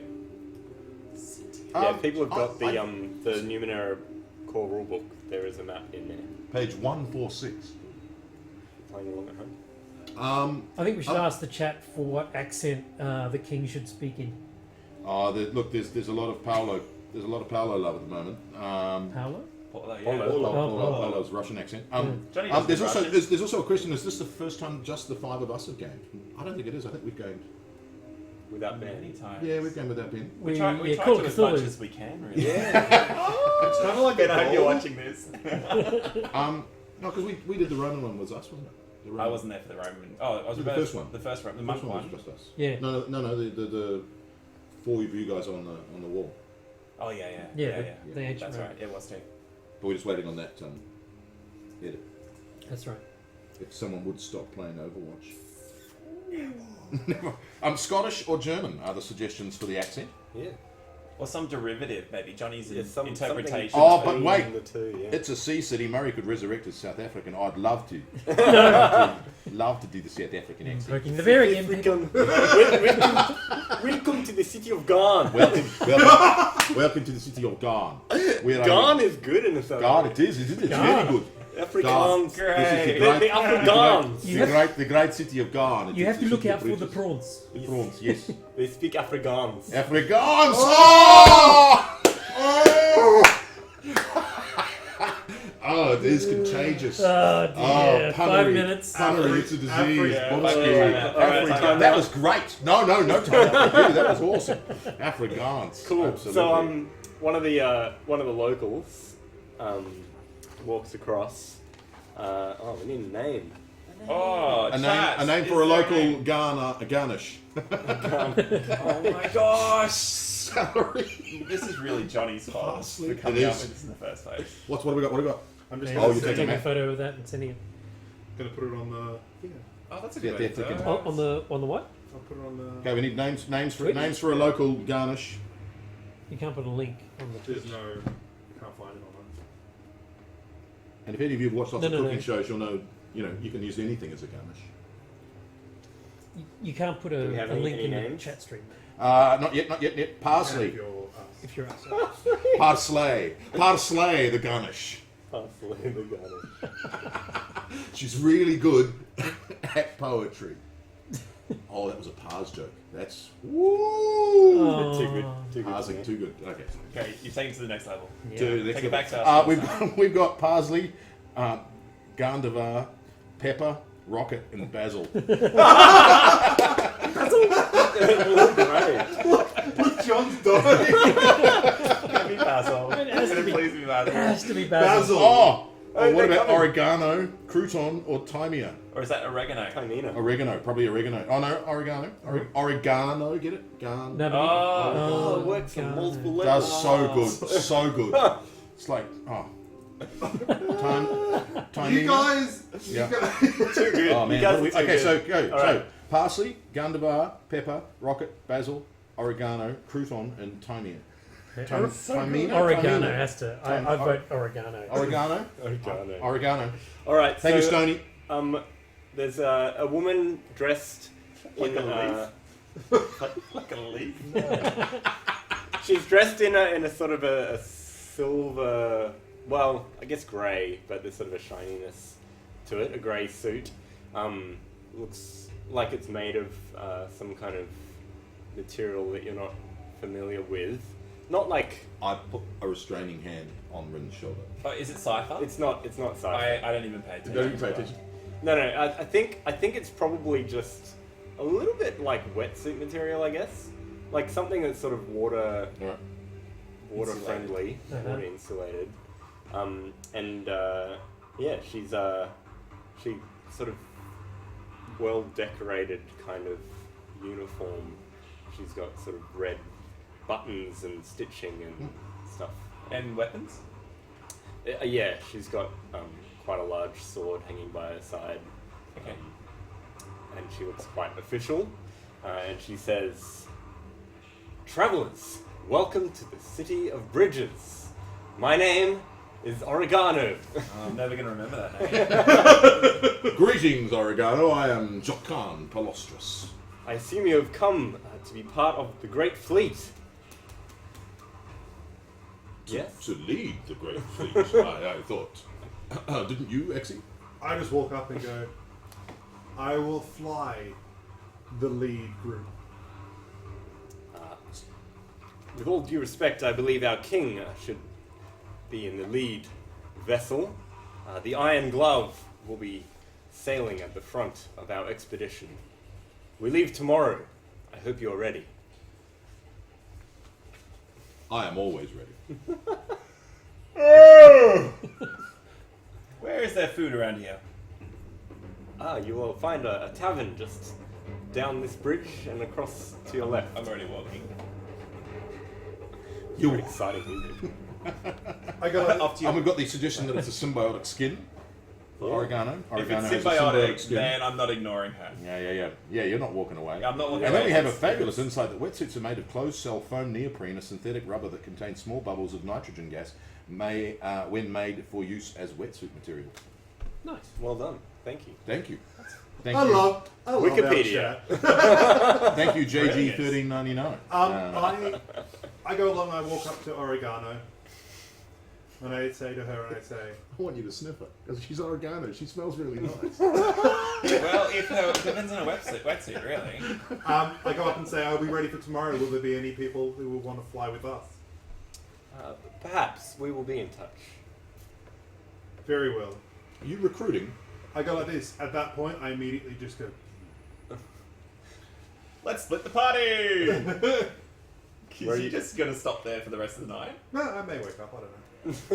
Yeah. People have got I- the Numenera core rulebook. There is a map in there. Page 146. Playing along at home. I think we should ask the chat for what accent the king should speak in. Look, there's a lot of Paolo. There's a lot of Paolo love at the moment. Paolo? Polo, yeah. Paolo's Russian accent. Johnny does there's speak also Russian. there's also a question: is this the first time just the five of us have gamed? I don't think it is. I think we've gamed. Without Many Ben. times. Yeah, we've gamed without Ben. We try Call to of as much Cthulhu. as we can, really. It's kind of like Ben, I hope you're watching this. No, because we did the Roman one was us, wasn't it? The Roman- I wasn't there for the Roman. Oh, I was The reversed. first one. The first one. The The monk first one one. was just us. Yeah. No, the four of you guys on the wall. Oh, yeah. Yeah, the ancient That's Rome. right. It was too. But we're just waiting on that edit. That's right. If someone would stop playing Overwatch. Scottish or German are the suggestions for the accent. Yeah. Or some derivative, maybe. Johnny's Yeah, interpretation. Oh, but between wait. the two, yeah. It's a sea city. Murray could resurrect as South African. I'd love to. love to do the South African accent. Poking the bear again. people. Welcome to the city of Garn. Welcome to the city of Garn. Garn is good in the South. Garn, it is, isn't it? It's very good. Afrikaans. Great. This is The Afrikaans. the great city of Garn. You have to look out for the bridges. prawns. The prawns, yes. They speak Afrikaans. Afrikaans! Oh! Oh, it is contagious. Oh dear. 5 punnery. minutes. Punnery, it's a disease. Yeah, What was okay, scary. time out. All right, time out. That was great. No time out for you. That was awesome. Afrikaans. Cool. Absolutely. So one of the locals walks across. We need a name. Oh, a name for a local garnish. Oh my gosh! Sorry. This is really Johnny's fault Parsley. for coming It up is. with this in the first place. What have we got? What have we got? I'm just Yeah, Oh, gonna you're taking taking a a map. photo of that and sending it. gonna put it on the. Yeah, Oh, that's a Yeah, good way to they're do it. Oh, on the what? I'll put it on the. Okay, we need names Sweet. for a local garnish. You can't put a link on the There's Twitch. no. You can't find it on And if any of you have watched lots of No. cooking shows, you'll know, you can use anything as a garnish. You can't put Do we have a any link in the names? chat stream Not yet. it. Parsley. if you're us. Parsley, the garnish. Parsley the garnish. She's really good at poetry. Oh, that was a Pars joke. That's woo. Too good. Too good. Parsing, too good. Okay. Okay, you're taking it to the next level. Yeah. Dude, Take it back to us. we've got parsley, Gandavar, pepper, rocket, and basil. Great. With John's dog. Can be Basil. It has to Can be- it please be It Basil? has to be Basil. Basil. Oh, Oh, what they're about coming. oregano, crouton, or timia? Or is that oregano? Timina. Oregano, probably oregano. Oh no, oregano. Oregano, get it? Gan. No, but Oh, it works on God. multiple levels. Does so good, so good. It's like, time. You guys, Yeah. Too good. Oh man. You guys What do we- are too okay, good. so go. All So right. parsley, gundabar, pepper, rocket, basil, oregano, crouton, and timia. Timina? Oregano Timina? has to. I vote oregano. Oregano. Oregano. Oregano. All right. Thank you, so, Stoney. There's a woman dressed Like in a Like a leaf. She's dressed in a sort of a silver, well, I guess grey, but there's sort of a shininess to it. A grey suit. Looks like it's made of some kind of material that you're not familiar with. Not like I put a restraining hand on Rin's shoulder. Oh, is it Cypher? it's not sci-fi. I don't even pay attention. Don't you pay attention? No. I think it's probably just a little bit like wetsuit material, I guess. Like something that's sort of water Alright. Insulated. friendly, water insulated. Yeah, she's she sort of well decorated kind of uniform. She's got sort of red buttons and stitching and stuff. And weapons? Yeah, she's got quite a large sword hanging by her side. Okay. And she looks quite official. And she says, "Travelers, welcome to the city of bridges. My name is Oregano." I'm never going to remember that name. Greetings, Oregano. I am Jokan Palostros. I assume you have come to be part of the Great Fleet. Yes? To lead the great fleet, I thought. Didn't you, Exy? I just walk up and go, I will fly the lead group. With all due respect, I believe our king should be in the lead vessel. The Iron Glove will be sailing at the front of our expedition. We leave tomorrow. I hope you're ready. I am always ready. Where is there food around here? You will find a tavern just down this bridge and across to your left. I'm already walking. You're exciting music. I go, Off to And you. we've got the suggestion that it's a symbiotic skin for Oregano. If Oregano it's has a symbiotic symbiotic, skin. then I'm not ignoring her. Yeah, you're not walking away. I'm not walking And then away. we have a It's- fabulous insight that wetsuits are made of closed cell foam neoprene, a synthetic rubber that contains small bubbles of nitrogen gas when made for use as wetsuit material. Nice. Well done. Thank you. Thank you. I love Wikipedia. our chat. Thank you, Brilliant. JG1399. I go along, I walk up to Oregano, and I say to her, and I say, I want you to sniff her because she's Oregano. She smells really nice. Well, it depends on a wetsuit, really. I go up and say, are we ready for tomorrow? Will there be any people who will want to fly with us? Perhaps we will be in touch. Very well. Are you recruiting? I go like this. At that point, I immediately just go, Let's split the party! Where are Is you- you just going to stop there for the rest of the night? no, I may wake up, I don't know.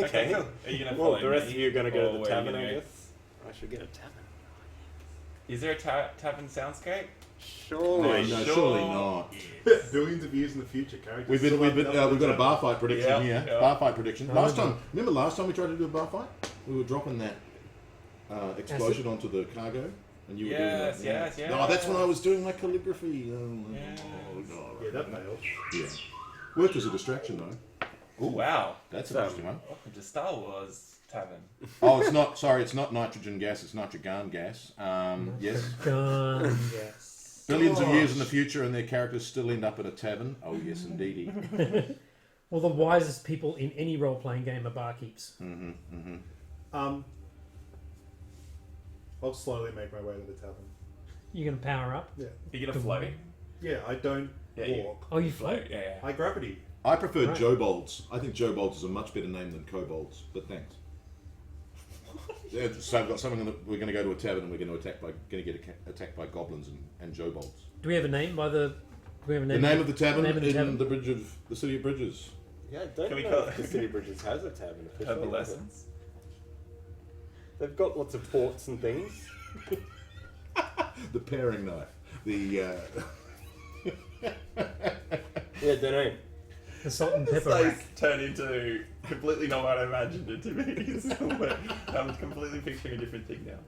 Okay. Are you going to Well, follow the rest me, of you are going to go or to the where are you tavern, gonna I go? guess. I should get a tavern. Is there a tavern soundscape? Surely. No, surely not. Billions of years in the future, characters. We've got a bar fight prediction Yeah, here. yeah. Bar fight prediction. Oh, Last no. time, remember last time we tried to do a bar fight? We were dropping that explosion onto the cargo, and you were Yes, doing that. yes, No, that's when yes. I was doing my calligraphy. Yes. Yeah, that failed. Yeah. Worked as a distraction though. Oh, wow. That's an interesting one. Welcome to Star Wars Tavern. Oh, it's not. Sorry, it's not nitrogen gas. It's nitrogen gas. Yes. Gun, yes. Billions of years in the future, and their characters still end up at a tavern. Oh yes, indeedy. Well, the wisest people in any role-playing game are barkeeps. I'll slowly make my way to the tavern. You're going to power up. Yeah. Are you going to float? Yeah, I don't Yeah, you- walk. Oh, you float. Float, yeah. I gravity. I prefer Right. Joe Bolds. I think Joe Bolds is a much better name than Kobolds. But thanks. Yeah, so I've got something. We're going to go to a tavern and we're going to get attacked by goblins and Joe Bolds. Do we have a name by the... Do we have a The name? name of the tavern Name of the in tavern. the bridge of the city of Bridges. Yeah, I don't Can we know call if it- the City Bridges has a tavern officially. Herbal lessons. They've got lots of ports and things. The paring knife. The Yeah, don't know. The salt and This pepper place rack. turned into completely not what I imagined it to be. I'm completely picturing a different thing now.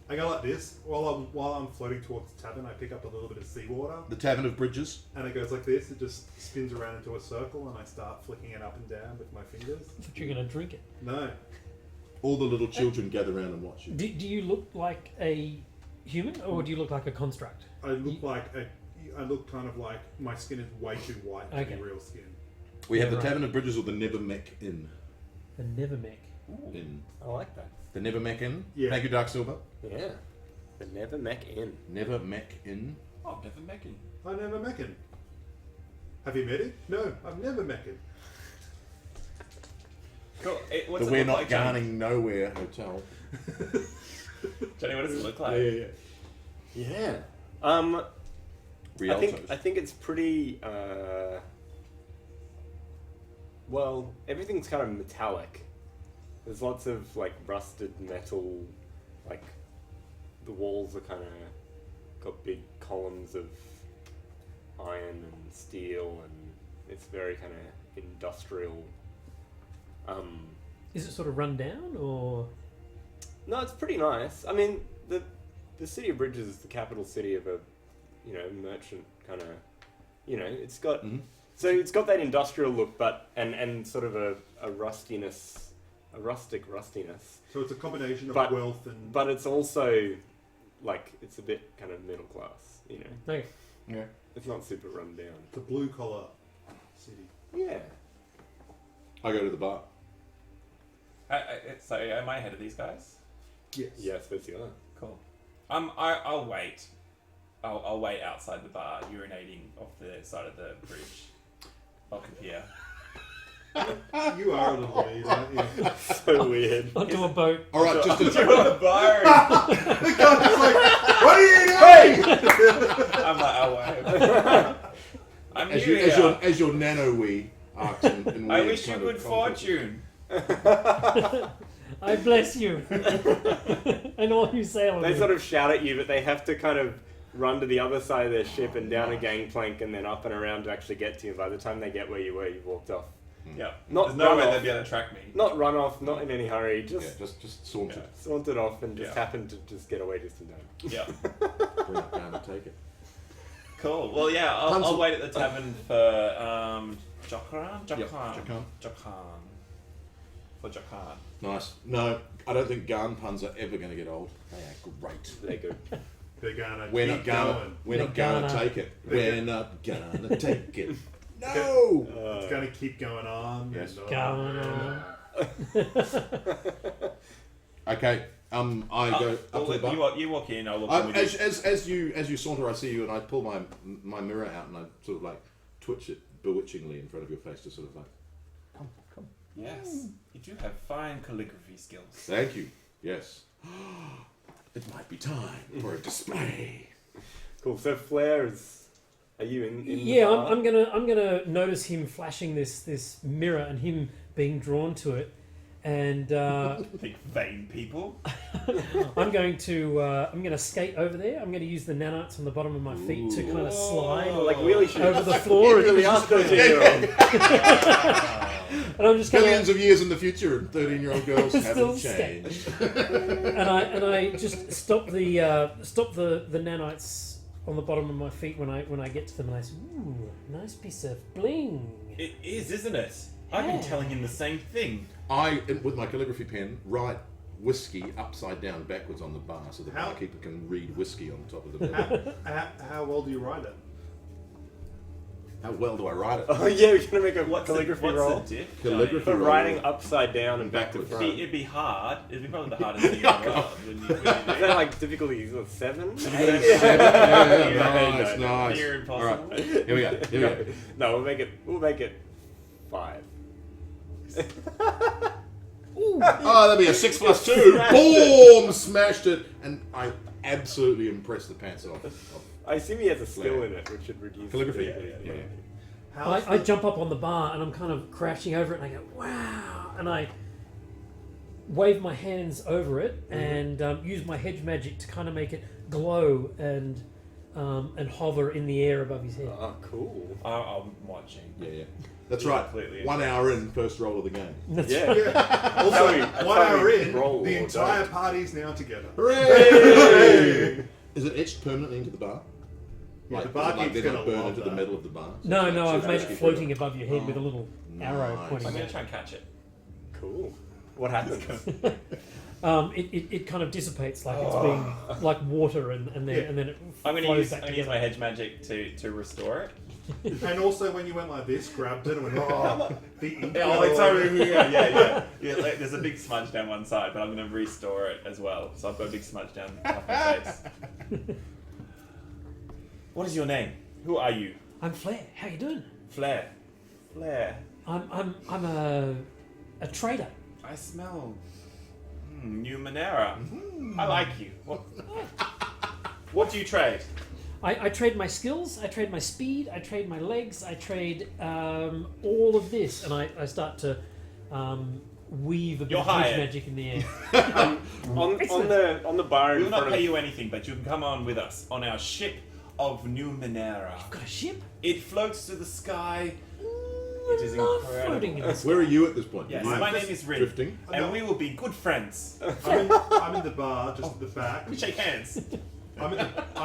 I go like this. While I'm floating towards the tavern, I pick up a little bit of seawater, the Tavern of Bridges. and it goes like this. It just spins around into a circle, and I start flicking it up and down with my fingers. I thought you were going to drink it. No, All the little children gather around and watch you. Do you look like a human, or do you look like a construct? I look kind of like my skin is way too white to Okay. be real skin. We have the Right. Tavern of Bridges or the Never Mech Inn. The Nevermech. In I like that. the Never Mech Inn. Yeah. Thank you, Dark Silver. Yeah. The Never Mech Inn. Never Mech Inn. Oh, never met him. I never met him. Have you met him? No, I've never met him. Cool. What's The it We're look Not like, Johnny? Garning Nowhere Hotel. Johnny, what does it look like? Yeah. Rialtos. I think it's pretty. Well, everything's kind of metallic. There's lots of like rusted metal, like the walls are kind of got big columns of iron and steel, and it's very kind of industrial. Is it sort of run down, or No, it's pretty nice. I mean, the city of Bridges is the capital city of a, merchant kind of, it's got Mhm. so it's got that industrial look, but and sort of a rustiness, a rustic rustiness. So it's a combination of But- wealth and. But it's also like it's a bit kind of middle class, okay? Yeah. It's not super run down. It's a blue collar city. Yeah. I go to the bar. So am I ahead of these guys? Yes. Yeah, I suppose you are. Cool. I'll wait. I'll wait outside the bar, urinating off the side of the bridge. I'll compare. You are a little weird, aren't you? So weird. Onto a boat. All right, just to, the bar. The guy's like, what are you doing? I'm like, oh wait. I'm as new you here. as your nano wee arcs in I weird wish you kind of good conferences. fortune. I bless you, and all you sail. They sort of shout at you, but they have to kind of run to the other side of their ship and down a gangplank and then up and around to actually get to you. By the time they get where you were, you've walked off. Yeah. Not There's no run way off. they'd be able to track me. Not run off, not in any hurry, Yeah, just just saunter. sauntered off and just Yeah. happened to just get away just in time. Yeah. Bring it down and take it. Cool. Well, yeah, I'll Tons of- wait at the tavern for Jokran? Yep, Jokran. Jokran. For Jokran. Nice. No, I don't think Garn puns are ever going to get old. They are great. They're good. They're gonna We're keep not gonna. going. We're not They're gonna gonna. take it. We're not gonna take it. No. It's gonna keep going on. Yes. and Going on. Okay. I go up to the bar. You walk in, I'll look in with you. As you saunter, I see you, and I pull my mirror out, and I sort of like twitch it bewitchingly in front of your face, to sort of like, come. Yes. You do have fine calligraphy skills. Thank you. Yes. It might be time for a display. Cool. So Flair is. Are you in? Yeah, the bar? I'm gonna notice him flashing this mirror and him being drawn to it, and Big vain people. I'm gonna skate over there. I'm gonna use the nanites on the bottom of my feet to kind of slide Like wheelie shoes. over the floor, You really are 13-year-old. and I'm just gonna Billions of years in the future, and 13-year-old girls Still haven't changed. and I just stop the nanites on the bottom of my feet when I get to them, and I say, "Ooh, nice piece of bling." It is, isn't it? I've been Yeah. telling him the same thing. I, with my calligraphy pen, write whiskey upside down backwards on the bar, so the How- barkeeper can read whiskey on top of the bar. how well do you write it? How well do I write it? Oh yeah, we're gonna make a What's calligraphy the roll. diff? Calligraphy For roll. writing upside down and back to Backwards. front. It'd be hard. It'd be probably the hardest thing in the world. When you Is that like difficulty 7? Nice, nice. Near All impossible. right, here we go. No, we'll make it 5. Oh, that'd be a 6 plus 2. Boom! Smashed it, and I absolutely impressed the pants off. I assume he has a skill in it, which should reduce Calligraphy. difficulty. How's I jump up on the bar and I'm kind of crashing over it, and I go, "Wow!" and I wave my hands over it and use my hedge magic to kind of make it glow and hover in the air above his head. Oh, cool. I'm watching. Yeah. That's Yeah, right. completely. 1 hour in, first roll of the game. That's Yeah. Yeah. Also, 1 hour in, the entire party's now together. Hooray! Is it etched permanently into the bar? Yeah, the Like, bar does it, like, keeps then gonna burn love into the that. metal of the bar? No, So I've it's made it actually floating forever. above your head with a little arrow Nice. pointing I'm going out. to try and catch it. Cool. What happens? It kind of dissipates like it's being like water, and then it I'm going flows to back use together. my hedge magic to restore it. And also, when you went like this, grabbed it and went, oh, the ink. Oh, it's over here. Yeah, like, there's a big smudge down one side, but I'm going to restore it as well. So I've got a big smudge down my face. What is your name? Who are you? I'm Flair. How you doing? Flair. I'm a trader. I smell Numenera. I like you. What do you trade? I trade my skills, I trade my speed, I trade my legs, I trade all of this, and I start to weave a bit You're of hedge hired. magic in the air. on the bar We in will not front pay of you anything, but you can come on with us on our ship of Numenera. Got a ship? It floats to the sky. It is Not incredible. floating in the sky. Where are you at this point? Yes, I'm my just name is Rin, drifting. and we will be good friends. I'm in the bar, just at the back. We shake hands. I'm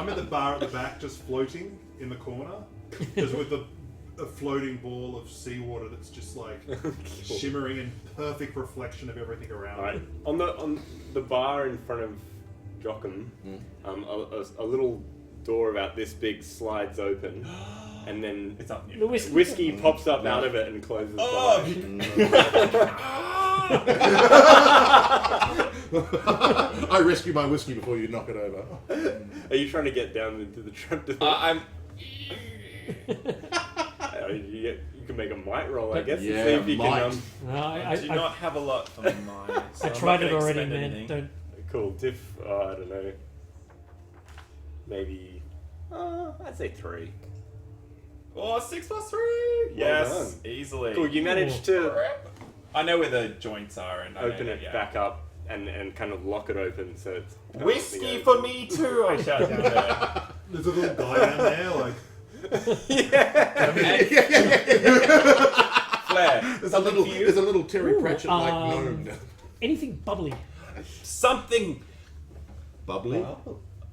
in the bar at the back, just floating in the corner, just with a floating ball of seawater that's just like shimmering in perfect reflection of everything around. All right. it. On the bar in front of Jocham, a little door about this big slides open, and then It's up The new. whiskey. pops up out of it and closes. Oh, I rescue my whiskey before you knock it over. Are you trying to get down into the trap? I'm. You can make a might roll, I guess. Yeah, and see if you might. can. No, I do not have a lot for mine. So I I'm tried not it gonna already, expend man. anything. Don't. Cool. Diff. I don't know. Maybe. I'd say 3. Oh, 6 plus 3. Yes, done. easily. Cool. You managed to I know where the joints are, and I open know, it yeah. back up and kind of lock it open, so it's kind of Whiskey the for open. me too! I shout down there. There's a little guy down there, like Flair, There's a little Terry Pratchett like um, gnome. Anything bubbly. something. Bubbly.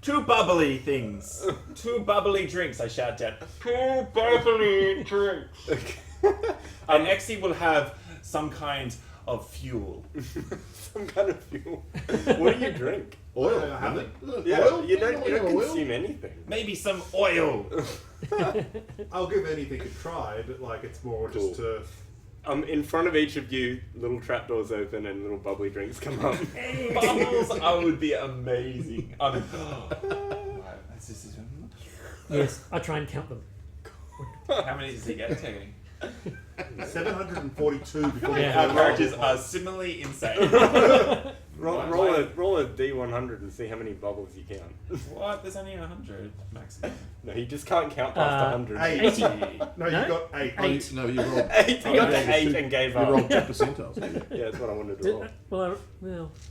2 bubbly things. 2 bubbly drinks, I shout down. 2 bubbly drinks. And Exy will have some kind of fuel. Some kind of fuel. What do you drink? Oil. I have it. Yeah, Oil? you don't oil? consume anything. Maybe some oil. I'll give anything a try, but like it's more just to. In front of each of you, little trapdoors open and little bubbly drinks come up. Bubbles, I would be amazing. Yes, I try and count them. How many does he get, Teggy? 742 before Yeah. Our characters are similarly insane. Roll a D100 and see how many bubbles you count. What? There's only 100 maximum. No, you just can't count past 100. 80. 80. No, you got 8. Oh, you, no, you rolled. 8. You got to you 8 two- and gave You up. rolled 2 percentiles. didn't you? Yeah, that's what I wanted to roll. Well,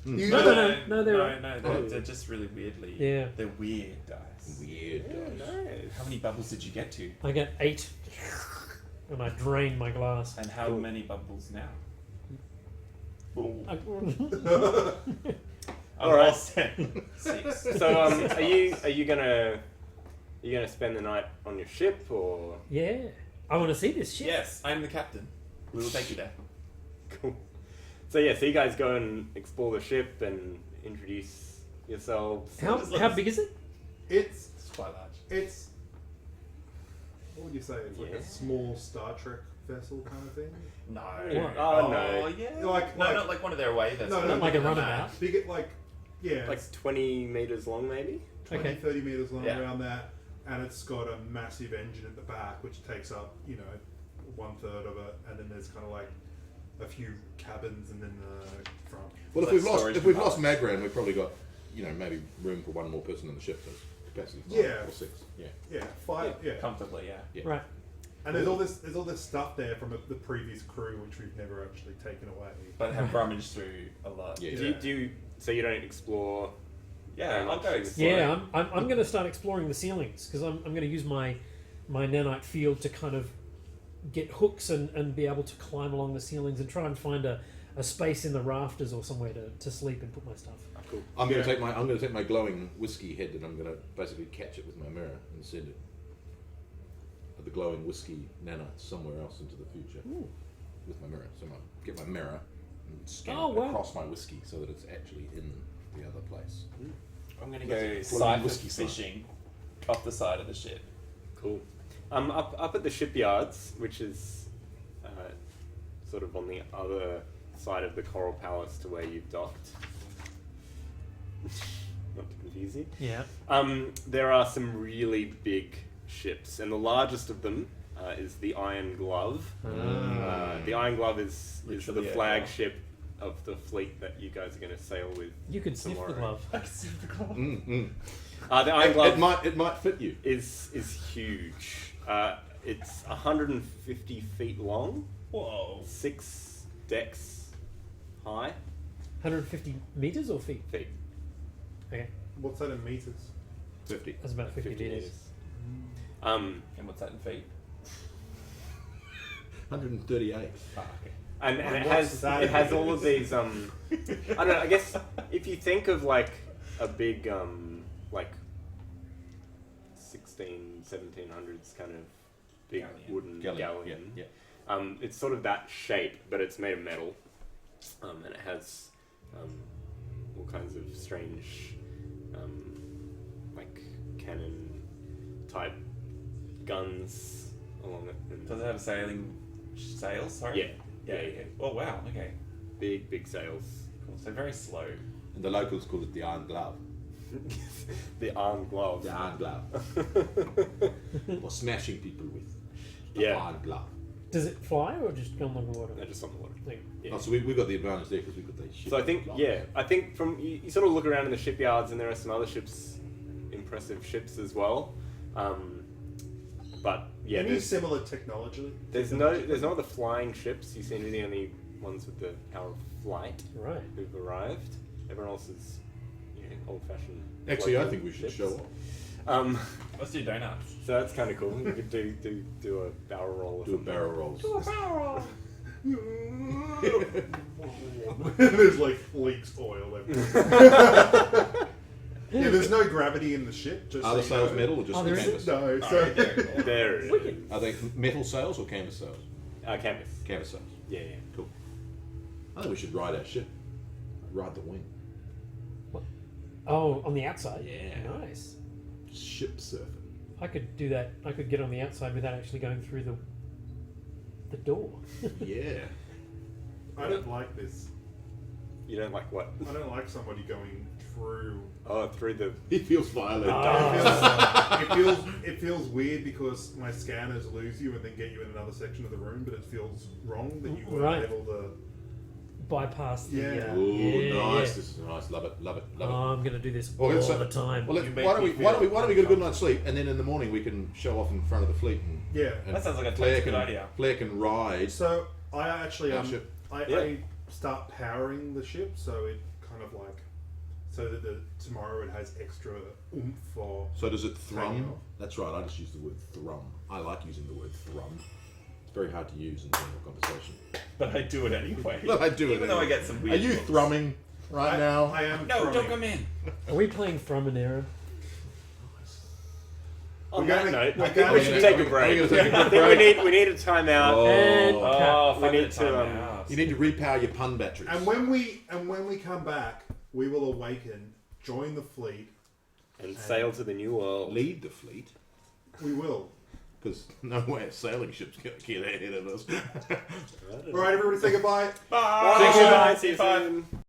You No, got no, they're- they're just really weirdly. Yeah. They're weird dice. Weird. Nice. How many bubbles did you get to? I get 8, and I drain my glass. And how many bubbles now? All right. 6. So, are you gonna spend the night on your ship or? Yeah, I want to see this shit. Yes, I'm the captain. We will take you there. Cool. So yeah, so you guys go and explore the ship and introduce yourselves. How big is it? It's It's quite large. it's what would you say? It's like Yeah. a small Star Trek vessel kind of thing. No. Oh, no. Yeah. Like- no, like- not like one of their away vessels. No, Like a Not runabout. Big, like yeah, Like 20 meters long, maybe. 20, Okay. 30 meters long Yeah. around that, and it's got a massive engine at the back, which takes up 1/3 of it, and then there's kind of like a few cabins, and then the front. Well, if Like we've lost storage Magran, we've probably got maybe room for 1 more person in the ship. So capacity 5 Yeah. or 6. Yeah. Yeah, 5. Yeah. Comfortably, yeah. Right. And there's all this stuff there from the previous crew which we've never actually taken away. But have rummaged through a lot. Yeah. Do you so you don't explore? Yeah, very I'll much go in the explore. Yeah, I'm going to start exploring the ceilings because I'm going to use my nanite field to kind of get hooks and be able to climb along the ceilings and try and find a space in the rafters or somewhere to sleep and put my stuff. Cool. I'm going to take my glowing whiskey head and I'm going to basically catch it with my mirror and send it the glowing whiskey nanites somewhere else into the future with my mirror. So I get my mirror and scan it across my whiskey so that it's actually in the other place. I'm going to Let's go glowing siphon whiskey sign. fishing off the side of the ship. Cool. Up at the shipyards, which is sort of on the other side of the Coral Palace to where you've docked. Not to confuse you. Yeah. There are some really big ships, and the largest of them is the Iron Glove. The Iron Glove is the Literally, flagship of the fleet that you guys are going to sail with. You could sniff the tomorrow. glove. I can see the glove. The Iron Glove It might fit you. is huge. It's 150 feet long, Whoa. 6 decks high. 150 meters or feet? Feet. Okay, What's that in meters? 50. that's about 50 meters. meters. And what's that in feet? 138. Ah, okay. And it what's that? has all of these I don't know, I guess if you think of like a big like 1700s kind of big Galleon. wooden galleon. Yeah. It's sort of that shape, but it's made of metal. And it has all kinds of strange like cannon type guns along it. And Does it have sails? Sorry? Yeah. Oh, wow. Okay. big sails. Cool. So very slow. And the locals call it the Iron Glove. The Iron Glove. The Iron Glove. Or smashing people with the Yeah. Iron Glove. Does it fly or just go on the water? They're just on the water. Like, Yeah. Oh, so we've got the advantage there because we've got the ship. So I think, from you sort of look around in the shipyards, and there are some other ships, impressive ships as well. But yeah, Any there's similar technology? no other flying ships. You seem to be the only ones with the power of flight right. who've arrived. Everyone else is old-fashioned. Actually, I floating think we should ships. show off. Let's do donuts. So that's kind of cool. We could do a barrel roll. Or Do a something. barrel rolls. There's like leaks oil everywhere. Yeah, there's no gravity in the ship. Just Are the so you sails know. metal or just Oh, there canvas? is? No, Alright, so very cool. There it is. Are they metal sails or canvas sails? Canvas. Canvas sails. Yeah. Cool. I think we should ride our ship. Ride the wing. Oh, on the outside? Yeah. Nice. Ship surfing. I could do that. I could get on the outside without actually going through the door. Yeah. I don't like this. You don't like what? I don't like somebody going through. Oh, through the. He feels violent. It feels weird because my scanners lose you and then get you in another section of the room, but it feels wrong that you weren't Right. able to. Bypass the. Yeah. Ooh, yeah, nice. yeah. This is nice. Love it. Love it. Oh, Love it. I'm gonna do this Well, all so- the time. Well, You why make don't me we get a good feel night's sleep, and then in the morning we can show off in front of the fleet. And, Yeah. and That sounds like a Claire good can, idea. Claire can ride. So I actually Our ship. I start powering the ship so it kind of like so that tomorrow it has extra oomph for. So does it Hanging thrum? off. That's right. I just use the word thrum. I like using the word thrum. It's very hard to use in general conversation. But I do it anyway. Well, I do it. Even though I anyway. get some Are weird you looks. thrumming right now? I am. No, thrumming. don't come in. Are we playing Numenera? On We're that gonna- note, we're I think gonna- we should take a Are we break. gonna take a I quick think break? we need a timeout. Oh. And Oh, We find need the to, time out. You need to repower your pun batteries. And when we come back, we will awaken, join the fleet. And sail to the new world. lead the fleet, We will. because no way a sailing ship's going to get ahead of us. All right, everybody, say goodbye. Bye. Thank you guys. See you Bye. soon.